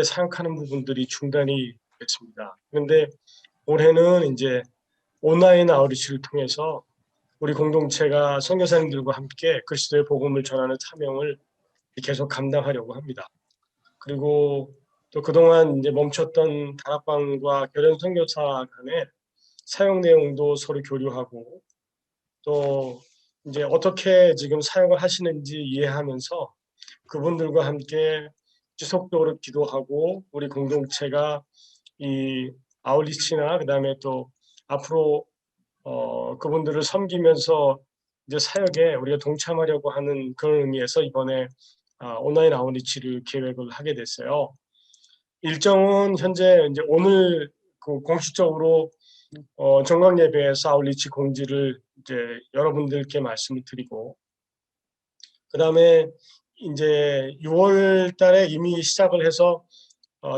사역하는 부분들이 중단이 됐습니다. 그런데 올해는 이제 온라인 아웃리치를 통해서 우리 공동체가 선교사님들과 함께 그리스도의 복음을 전하는 사명을 계속 감당하려고 합니다. 그리고 또 그동안 이제 멈췄던 다락방과 결연 선교사 간의 사역 내용도 서로 교류하고 또 이제 어떻게 지금 사역을 하시는지 이해하면서 그분들과 함께 지속적으로 기도하고 우리 공동체가 이 아웃리치나 그다음에 또 앞으로 그분들을 섬기면서 이제 사역에 우리가 동참하려고 하는 그런 의미에서 이번에 온라인 아웃리치를 계획을 하게 됐어요. 일정은 현재 이제 오늘 그 공식적으로 정각 예배에서 아웃리치 공지를 이제 여러분들께 말씀을 드리고 그다음에 이제 6월 달에 이미 시작을 해서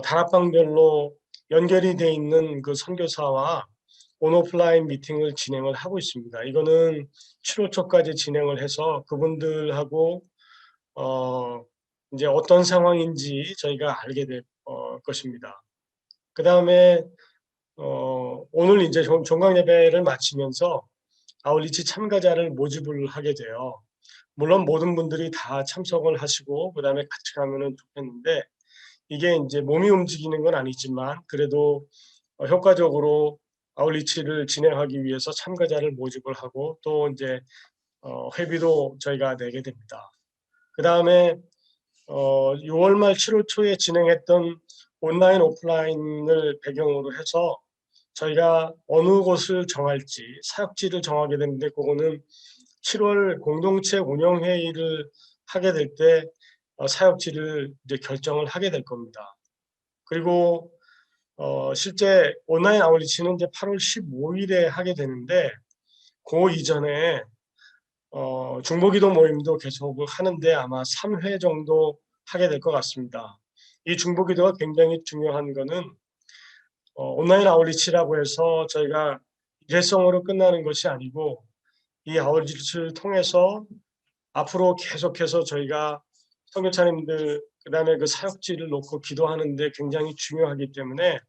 다락방별로 연결이 돼 있는 그 선교사와 온오프라인 미팅을 진행을 하고 있습니다. 이거는 7월 초까지 진행을 해서 그분들하고 이제 어떤 상황인지 저희가 알게 될 것입니다. 그 다음에 오늘 이제 종강 예배를 마치면서 아웃리치 참가자를 모집을 하게 돼요. 물론 모든 분들이 다 참석을 하시고 그 다음에 같이 가면은 좋겠는데 이게 이제 몸이 움직이는 건 아니지만 그래도 효과적으로 아웃리치를 진행하기 위해서 참가자를 모집을 하고 또 이제 회비도 저희가 내게 됩니다. 그 다음에 6월 말 7월 초에 진행했던 온라인 오프라인을 배경으로 해서 저희가 어느 곳을 정할지 사역지를 정하게 되는데 그거는 7월 공동체 운영회의를 하게 될 때 사역지를 이제 결정을 하게 될 겁니다. 그리고 실제 온라인 아웃리치는 이제 8월 15일에 하게 되는데 그 이전에 중보기도 모임도 계속 하는데 아마 3회 정도 하게 될 것 같습니다. 이 중보기도가 굉장히 중요한 거는 온라인 아웃리치라고 해서 저희가 일회성으로 끝나는 것이 아니고 이 아웃리치를 통해서 앞으로 계속해서 저희가 선교사님들 그다음에 그 사역지를 놓고 기도하는데 굉장히 중요하기 때문에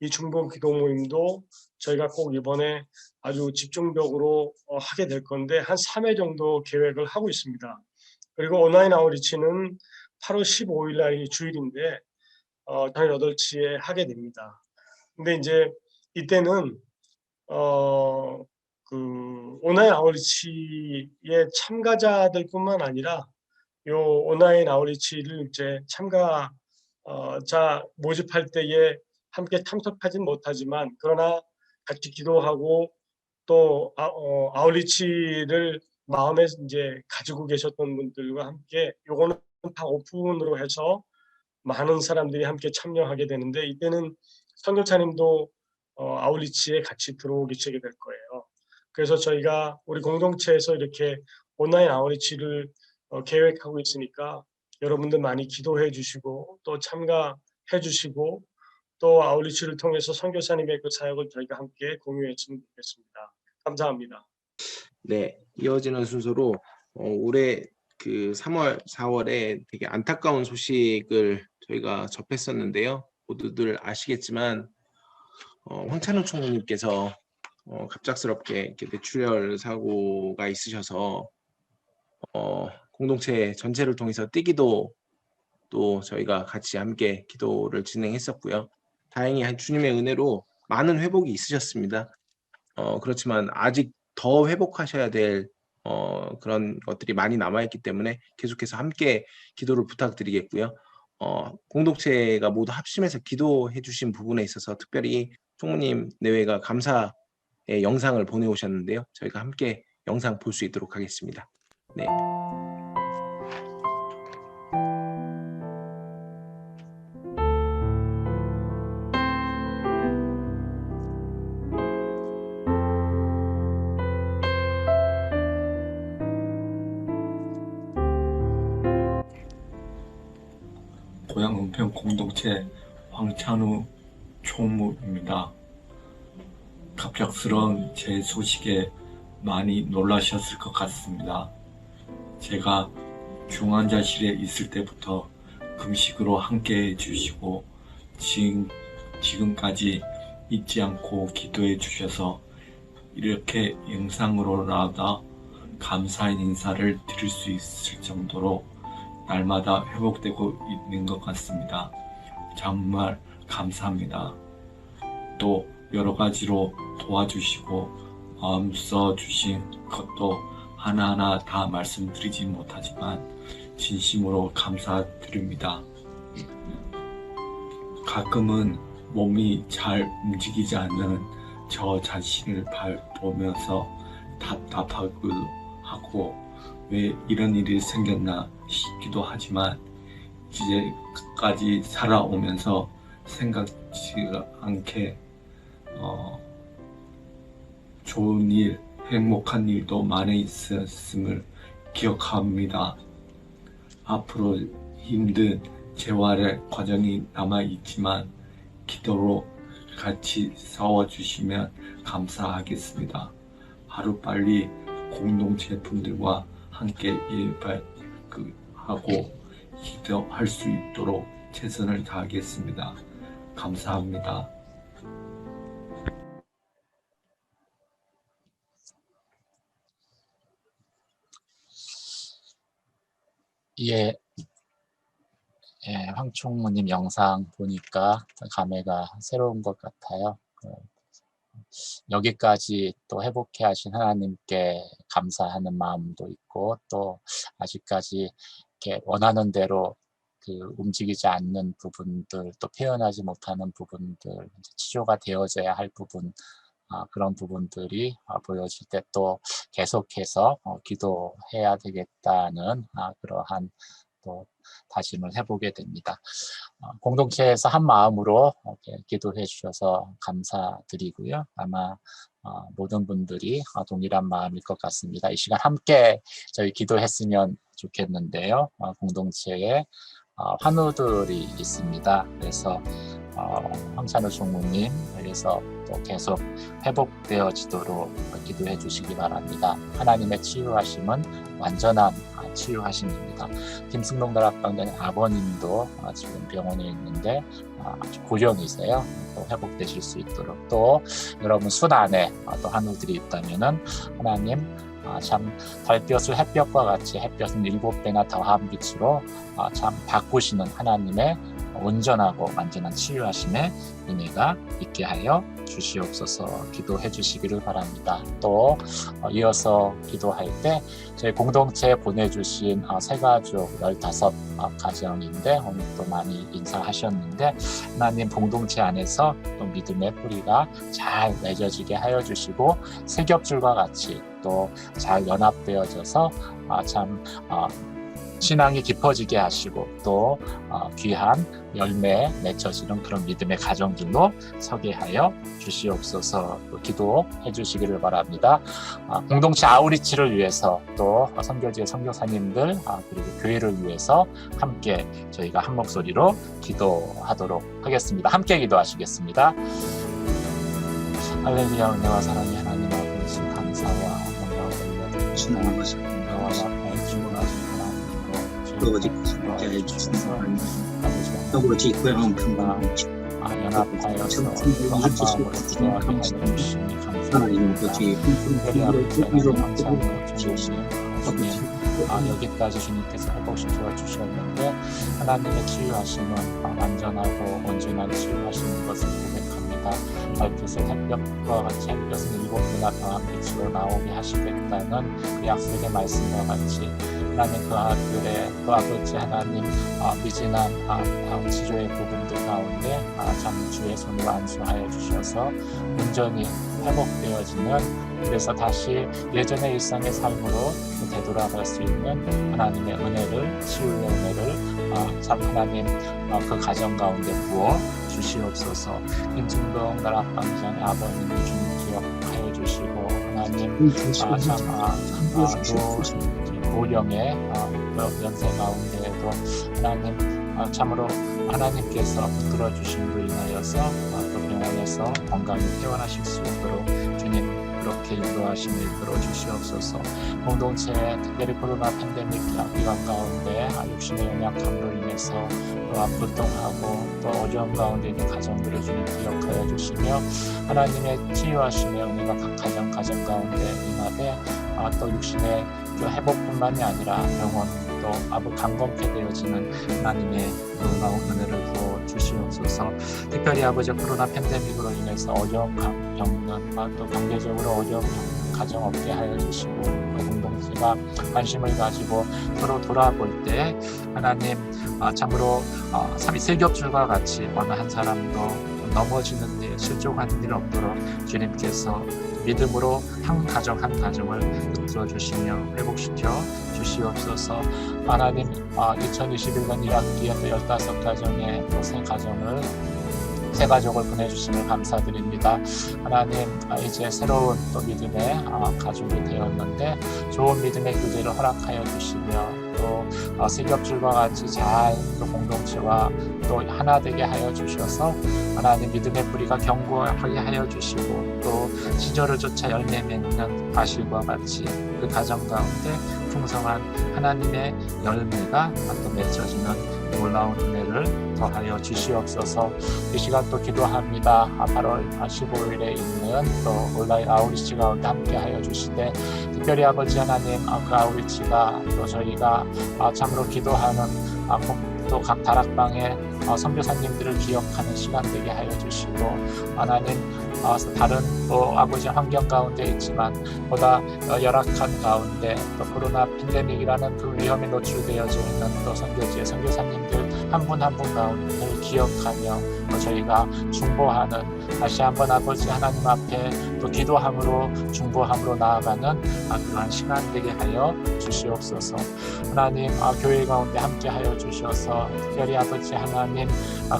이 중보 기도 모임도 저희가 꼭 이번에 아주 집중적으로 하게 될 건데 한 3회 정도 계획을 하고 있습니다. 그리고 온라인 아웃리치는 8월 15일 날이 주일인데 저녁 8시에 하게 됩니다. 근데 이제 이때는 그 온라인 아웃리치의 참가자들뿐만 아니라 요 온라인 아웃리치를 이제 참가자 모집할 때에 함께 참석하진 못하지만 그러나 같이 기도하고 또 아웃리치를 마음에 이제 가지고 계셨던 분들과 함께 요거는 다 오픈으로 해서 많은 사람들이 함께 참여하게 되는데 이때는 선교사님도 아웃리치에 같이 들어오게 될 거예요. 그래서 저희가 우리 공동체에서 이렇게 온라인 아웃리치를 계획하고 있으니까 여러분들 많이 기도해 주시고 또 참가해 주시고 또 아웃리치를 통해서 선교사님의 그 사역을 저희가 함께 공유했으면 좋겠습니다. 감사합니다. 네, 이어지는 순서로 올해 그 3월, 4월에 되게 안타까운 소식을 저희가 접했었는데요. 모두들 아시겠지만 황찬우 총무님께서 갑작스럽게 이렇게 뇌출혈 사고가 있으셔서 공동체 전체를 통해서 띠기도 또 저희가 같이 함께 기도를 진행했었고요. 다행히 주님의 은혜로 많은 회복이 있으셨습니다. 그렇지만 아직 더 회복하셔야 될 그런 것들이 많이 남아있기 때문에 계속해서 함께 기도를 부탁드리겠고요. 공동체가 모두 합심해서 기도해 주신 부분에 있어서 특별히 총무님 내외가 감사의 영상을 보내오셨는데요. 저희가 함께 영상 볼 수 있도록 하겠습니다. 네. 고향 은평 공동체 황찬우 총무입니다. 갑작스러운 제 소식에 많이 놀라셨을 것 같습니다. 제가 중환자실에 있을 때부터 금식으로 함께 해주시고 지금까지 잊지 않고 기도해 주셔서 이렇게 영상으로라도 감사의 인사를 드릴 수 있을 정도로 날마다 회복되고 있는 것 같습니다. 정말 감사합니다. 또 여러 가지로 도와주시고 마음 써주신 것도 하나하나 다 말씀드리지 못하지만 진심으로 감사드립니다. 가끔은 몸이 잘 움직이지 않는 저 자신을 보면서 답답하고 하고 왜 이런 일이 생겼나 싶기도 하지만 이제까지 살아오면서 생각지 않게 좋은 일, 행복한 일도 많이 있었음을 기억합니다. 앞으로 힘든 재활의 과정이 남아있지만 기도로 같이 싸워주시면 감사하겠습니다. 하루빨리 공동체 분들과 함께 예배하고 기도할 수 있도록 최선을 다하겠습니다. 감사합니다. 예, 황 총무님 영상 보니까 감회가 새로운 것 같아요. 여기까지 또 회복해 하신 하나님께 감사하는 마음도 있고 또 아직까지 이렇게 원하는 대로 움직이지 않는 부분들 또 표현하지 못하는 부분들 치료가 되어져야 할 부분 그런 부분들이 보여질 때 또 계속해서 기도해야 되겠다는 그러한 또 다짐을 해보게 됩니다. 공동체에서 한 마음으로 기도해 주셔서 감사드리고요. 아마 모든 분들이 동일한 마음일 것 같습니다. 이 시간 함께 저희 기도했으면 좋겠는데요. 공동체에 환우들이 있습니다. 그래서 황찬우 총무님 그래서 또 계속 회복되어지도록 기도해 주시기 바랍니다. 하나님의 치유하심은 완전한 치유하심입니다. 김승동 다락방장의 아버님도 지금 병원에 있는데 아주 고령이세요. 또 회복되실 수 있도록 또 여러분 순 안에 또 한우들이 있다면은 하나님 참 달볕을 햇볕과 같이 햇볕은 7배나 더한 빛으로 참 바꾸시는 하나님의 온전하고 완전한 치유하심의 은혜가 있게 하여 주시옵소서. 기도해 주시기를 바랍니다. 또 이어서 기도할 때 저희 공동체에 보내주신 새가족 15 가정인데 오늘 또 많이 인사하셨는데 하나님 공동체 안에서 또 믿음의 뿌리가 잘 맺어지게 하여 주시고 세겹줄과 같이 또 잘 연합되어져서 참 신앙이 깊어지게 하시고 또 귀한 열매에 맺혀지는 그런 믿음의 가정들로 서게 하여 주시옵소서. 기도해 주시기를 바랍니다. 공동체 아우리치를 위해서 또 선교지의 선교사님들 그리고 교회를 위해서 함께 저희가 한 목소리로 기도하도록 하겠습니다. 함께 기도하시겠습니다. 할렐루야. 은혜와 사랑이 하나님 아버지 감사와 영광을 올려드립니다. 아버지 고향 평강 연합하여서 또 한 마음으로 기도하게 하여 주시니 감사합니다. 여기까지 주님께서 회복시켜 주셨는데 하나님의 치유하심은 완전하고 온전한 치유하시는 것을 고백합니다. 달빛의 햇볕과 같이 햇볕은 7배나 더한 빛으로 나오게 하시겠다는 그 약속의 말씀과 같이 하나님 그 아들의 또 아버지 하나님 미진한 치료의 부분들 가운데 참 주의 손으로 안수하여 주셔서 온전히 회복되어지는 그래서 다시 예전의 일상의 삶으로 되돌아갈 수 있는 하나님의 은혜를 치유의 은혜를 참 하나님 그 가정 가운데 부어 주시옵소서. 김승동 다락방장의 아버님을 주님 기억하여 주시고 하나님 고령의 연세 가운데에도 하나님 참으로 하나님께서 붙들어 주심으로 인하여서 또 병원에서 건강히 퇴원하실 수 있도록 주님 그렇게 인도하심을 이끌어 주시옵소서. 공동체의 특별히 코로나 팬데믹 기간 가운데 육신의 연약함으로 인해서 또 불통하고 또 어려움 가운데 있는 가정들을 주님 기억하여 주시며 하나님의 치유하심의 은혜가 각 가정 가운데 임하되 또 육신의 그 회복뿐만이 아니라 병원 또 강건케 되어지는 하나님의 놀라운 은혜를 부어 주시옵소서. 특별히 아버지 코로나 팬데믹으로 인해서 어려움 겪는 또 경제적으로 어려움 가정 없게 하여 주시고 공동체가 관심을 가지고 서로 돌아볼 때 하나님 참으로 세겹줄과 같이 어느 한 사람도 넘어지는 일, 실족하는 일 없도록 주님께서 믿음으로 한 가정을 붙들어 주시며 회복시켜 주시옵소서. 하나님 2021년 1학기에 또 15가정의 또 새 가족을 보내주심을 감사드립니다. 하나님 이제 새로운 또 믿음의 가족이 되었는데 좋은 믿음의 교제를 허락하여 주시며 또 세겹줄과 같이 잘 또 공동체와 또 하나 되게 하여 주셔서 하나님 믿음의 뿌리가 견고하게 하여 주시고 또 시절을 쫓아 열매 맺는 과실과 같이 그 가정 가운데 풍성한 하나님의 열매가 또 맺혀지는 놀라운 은혜를 더하여 주시옵소서. 이 시간 또 기도합니다. 8월 15일에 있는 또 온라인 아우리치 가운데 함께 하여 주시되 특별히 아버지 하나님 그 아우리치가 또 저희가 참으로 기도하는 또 각 다락방의 선교사님들을 기억하는 시간 되게 하여 주시고 하나님 다른 또 아버지 환경 가운데 있지만 보다 열악한 가운데 또 코로나 팬데믹이라는 그 위험에 노출되어져 있는 또 선교지의 선교사님들 한 분 한 분 가운데를 기억하며 또 저희가 중보하는 다시 한번 아버지 하나님 앞에 또 기도함으로 중보함으로 나아가는 그러한 시간 되게 하여 주시옵소서. 하나님 교회 가운데 함께 하여 주셔서 특별히 아버지 하나님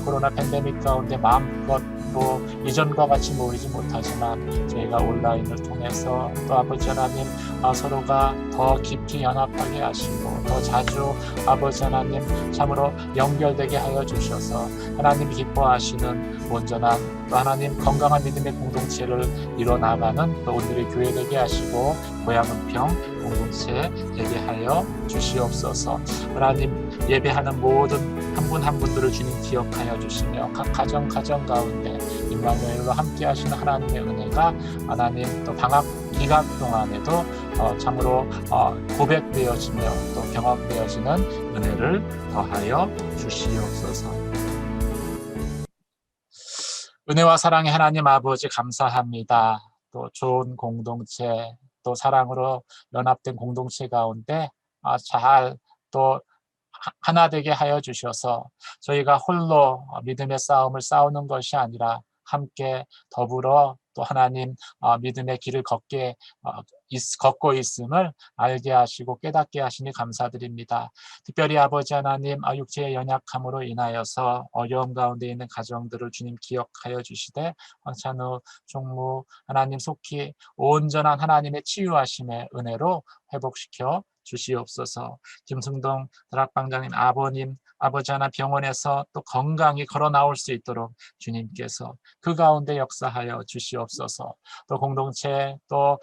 코로나 팬데믹 가운데 마음껏 또 이전과 같이 모이지 못하지만 저희가 온라인을 통해서 또 아버지 하나님 서로가 더 깊이 연합하게 하시고 더 자주 아버지 하나님 참으로 연결되게 하여 주셔서 하나님이 기뻐하시는 온전한 또 하나님 건강한 믿음의 공동체를 이뤄나가는 또 오늘의 교회 되게 하시고 고향은평 공동체 되게 하여 주시옵소서. 하나님 예배하는 모든 한 분 한 분들을 주님 기억하여 주시며 각 가정 가운데 임마누엘로 함께 하시는 하나님의 은혜가 하나님 또 방학 기간 동안에도 참으로 고백되어지며 또 경험되어지는 은혜를 더하여 주시옵소서. 은혜와 사랑의 하나님 아버지 감사합니다. 또 좋은 공동체 또 사랑으로 연합된 공동체 가운데 잘 또 하나 되게 하여 주셔서 저희가 홀로 믿음의 싸움을 싸우는 것이 아니라 함께 더불어 또 하나님 믿음의 길을 걷고 있음을 알게 하시고 깨닫게 하시니 감사드립니다. 특별히 아버지 하나님 육체의 연약함으로 인하여서 어려움 가운데 있는 가정들을 주님 기억하여 주시되 황찬우 총무 하나님 속히 온전한 하나님의 치유하심의 은혜로 회복시켜 주시옵소서. 김승동 다락방장님 아버지 하나 병원에서 또 건강히 걸어 나올 수 있도록 주님께서 그 가운데 역사하여 주시옵소서. 또 공동체 또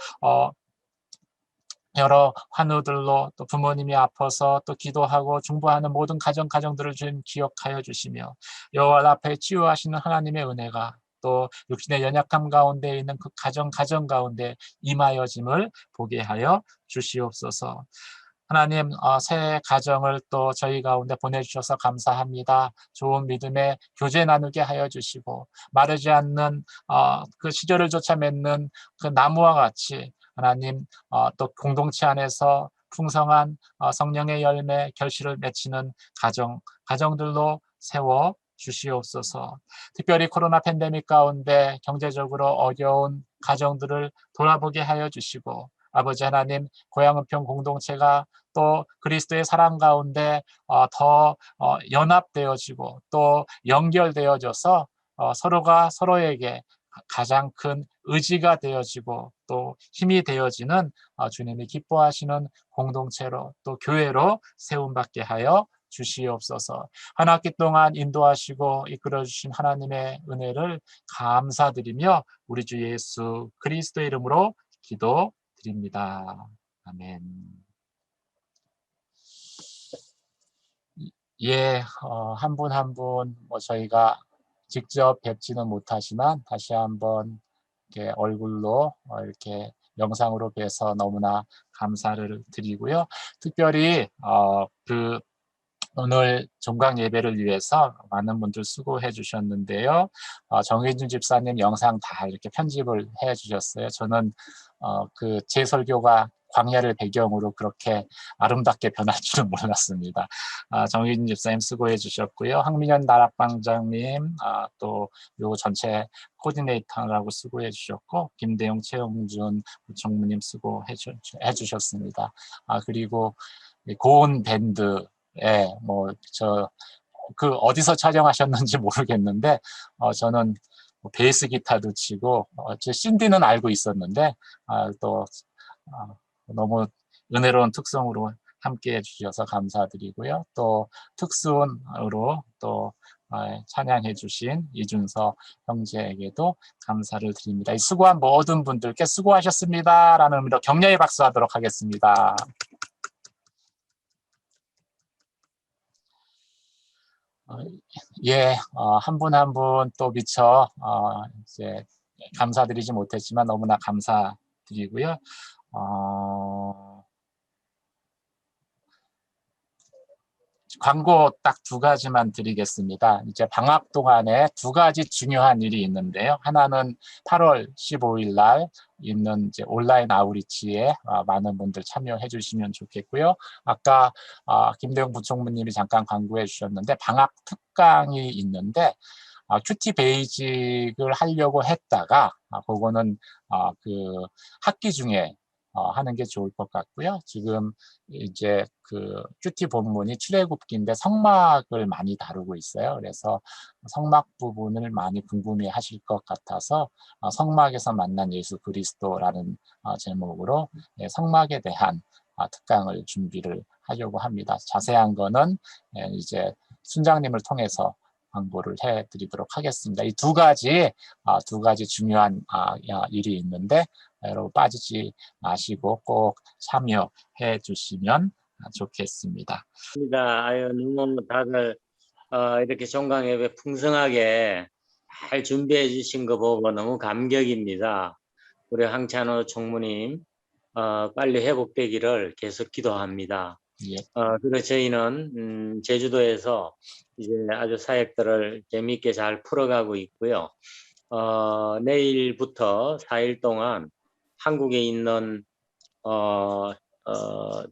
여러 환우들로 또 부모님이 아파서 또 기도하고 중보하는 모든 가정들을 주님 기억하여 주시며 여호와 앞에 치유하시는 하나님의 은혜가 또 육신의 연약함 가운데 있는 그 가정 가운데 임하여짐을 보게 하여 주시옵소서. 하나님 새 가정을 또 저희 가운데 보내주셔서 감사합니다. 좋은 믿음의 교제 나누게 하여 주시고 마르지 않는 그 시절을 맺는 그 나무와 같이 하나님 또 공동체 안에서 풍성한 성령의 열매 결실을 맺히는 가정들로 세워 주시옵소서. 특별히 코로나 팬데믹 가운데 경제적으로 어려운 가정들을 돌아보게 하여 주시고 아버지 하나님 고향은평 공동체가 또 그리스도의 사랑 가운데 더 연합되어지고 또 연결되어져서 서로가 서로에게 가장 큰 의지가 되어지고 또 힘이 되어지는 주님이 기뻐하시는 공동체로 또 교회로 세움받게 하여 주시옵소서. 한 학기 동안 인도하시고 이끌어주신 하나님의 은혜를 감사드리며 우리 주 예수 그리스도의 이름으로 기도드립니다. 아멘. 한 분 한 분 저희가 직접 뵙지는 못하지만 다시 한번 이렇게 얼굴로 이렇게 영상으로 뵈서 너무나 감사를 드리고요. 특별히 오늘 종강 예배를 위해서 많은 분들 수고해 주셨는데요. 정혜준 집사님 영상 다 이렇게 편집을 해 주셨어요. 저는 제 설교가 광야를 배경으로 그렇게 아름답게 변할 줄은 몰랐습니다. 정혜준 집사님 수고해 주셨고요. 황민현 다락방장님 또 요 전체 코디네이터라고 수고해 주셨고 김대용 최영준 부총무님 수고해 주셨습니다. 그리고 고운 밴드 어디서 촬영하셨는지 모르겠는데 저는 베이스 기타도 치고 제 신디는 알고 있었는데 또 너무 은혜로운 특성으로 함께 해주셔서 감사드리고요. 또 특수훈으로 또 찬양해 주신 이준서 형제에게도 감사를 드립니다. 이 수고한 모든 분들께 수고하셨습니다 라는 의미로 격려의 박수하도록 하겠습니다. 한 분 한 분 또 미처 이제 감사드리지 못했지만 너무나 감사드리고요. 광고 딱 2가지만 드리겠습니다. 이제 방학 동안에 2가지 중요한 일이 있는데요. 하나는 8월 15일 날 있는 이제 온라인 아우리치에 많은 분들 참여해 주시면 좋겠고요. 아까 김대용 부총무님이 잠깐 광고해 주셨는데 방학 특강이 있는데 큐티 베이직을 하려고 했다가 그거는 그 학기 중에 하는 게 좋을 것 같고요. 지금 이제 그 큐티 본문이 출애굽기인데 성막을 많이 다루고 있어요. 그래서 성막 부분을 많이 궁금해 하실 것 같아서 성막에서 만난 예수 그리스도라는 제목으로 성막에 대한 특강을 준비를 하려고 합니다. 자세한 거는 이제 순장님을 통해서 광고를 해드리도록 하겠습니다. 이 두 가지 중요한 일이 있는데 여러분 빠지지 마시고 꼭 참여해 주시면 좋겠습니다. 아유, 너무 다들 이렇게 종강 예배 풍성하게 잘 준비해 주신 거 보고 너무 감격입니다. 우리 황찬호 총무님 빨리 회복되기를 계속 기도합니다. 예. 그리고 저희는 제주도에서 이제 아주 사역들을 재미있게 잘 풀어가고 있고요. 내일부터 4일 동안 한국에 있는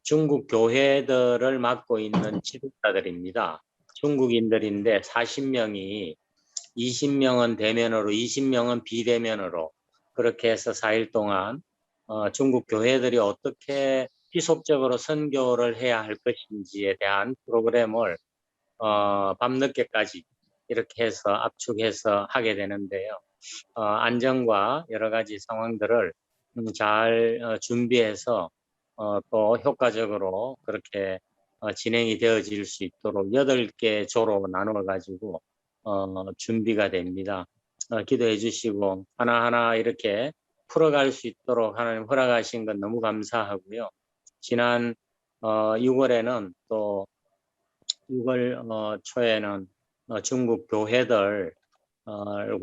중국 교회들을 맡고 있는 지도자들입니다. 중국인들인데 40명이 20명은 대면으로 20명은 비대면으로 그렇게 해서 4일 동안 중국 교회들이 어떻게 지속적으로 선교를 해야 할 것인지에 대한 프로그램을 밤늦게까지 이렇게 해서 압축해서 하게 되는데요. 안전과 여러 가지 상황들을 잘 준비해서 또 효과적으로 그렇게 진행이 되어질 수 있도록 8개 조로 나누어 가지고 준비가 됩니다. 기도해 주시고 하나하나 이렇게 풀어갈 수 있도록 하나님 허락하신 건 너무 감사하고요. 지난 6월에는 또 6월 초에는 중국 교회들과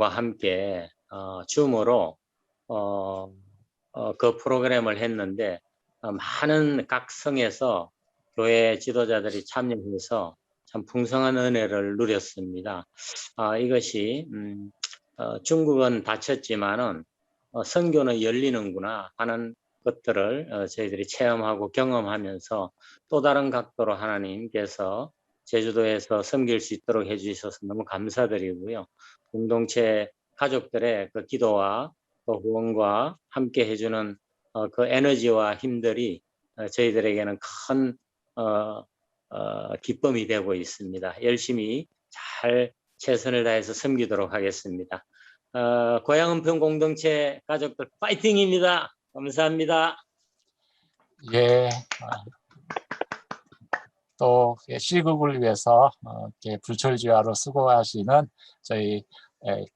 함께 줌으로 그 프로그램을 했는데 많은 각 성에서 교회 지도자들이 참여해서 참 풍성한 은혜를 누렸습니다. 이것이 중국은 닫혔지만은 선교는 열리는구나 하는 것들을 저희들이 체험하고 경험하면서 또 다른 각도로 하나님께서 제주도에서 섬길 수 있도록 해주셔서 너무 감사드리고요. 공동체 가족들의 그 기도와 또 후원과 함께 해주는 그 에너지와 힘들이 저희들에게는 큰 기쁨이 되고 있습니다. 열심히 잘 최선을 다해서 섬기도록 하겠습니다. 고향은평 공동체 가족들 파이팅입니다. 감사합니다. 예. 또 시국을 위해서 이렇게 불철주야로 수고하시는 저희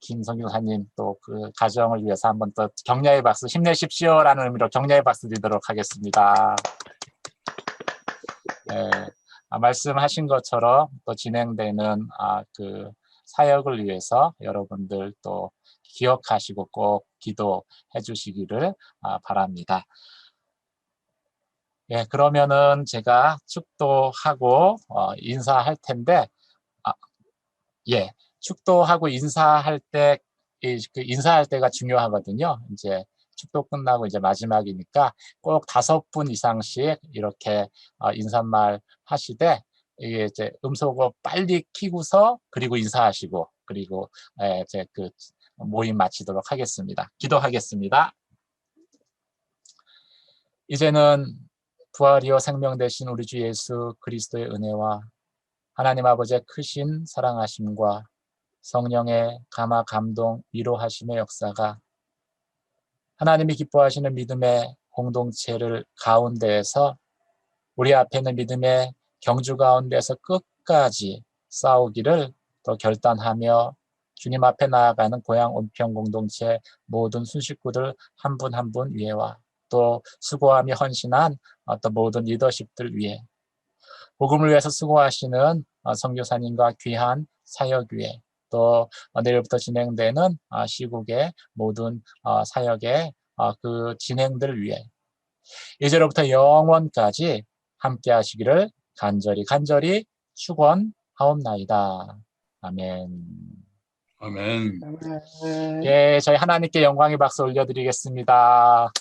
김성규 사님 또 그 가정을 위해서 한번 또 격려의 박수 힘내십시오라는 의미로 격려의 박수 드리도록 하겠습니다. 말씀하신 것처럼 또 진행되는 그 사역을 위해서 여러분들 또 기억하시고 꼭 기도해 주시기를 바랍니다. 예, 그러면은 제가 축도하고 인사할 텐데, 예, 축도하고 인사할 때, 그 인사할 때가 중요하거든요. 이제 축도 끝나고 이제 마지막이니까 꼭 5분 이상씩 이렇게 인사말 하시되, 이게 이제 음소거 빨리 키고서 그리고 인사하시고 그리고 이제 그 모임 마치도록 하겠습니다. 기도하겠습니다. 이제는 부활이요 생명 되신 우리 주 예수 그리스도의 은혜와 하나님 아버지의 크신 사랑하심과 성령의 감화 감동 위로하심의 역사가 하나님이 기뻐하시는 믿음의 공동체를 가운데에서 우리 앞에 있는 믿음의 경주 가운데서 끝까지 싸우기를 또 결단하며 주님 앞에 나아가는 고향 은평 공동체 모든 순식구들 한 분 한 분 위에와 또 수고하며 헌신한 어떤 모든 리더십들 위에 복음을 위해서 수고하시는 선교사님과 귀한 사역 위에 또 내일부터 진행되는 시국의 모든 사역의 그 진행들 위에 이제로부터 영원까지 함께 하시기를 간절히 축원하옵나이다. 아멘. 아멘. 예, 저희 하나님께 영광의 박수 올려드리겠습니다.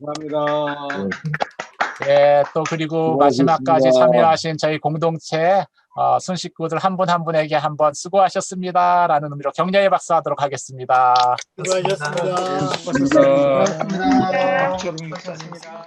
감사합니다. 예, 또 그리고 마지막까지 참여하신 저희 공동체 순 식구들 한 분 한 분에게 한번 수고하셨습니다라는 의미로 격려의 박수하도록 하겠습니다. 수고하셨습니다. 수고하셨습니다. 수고하셨습니다.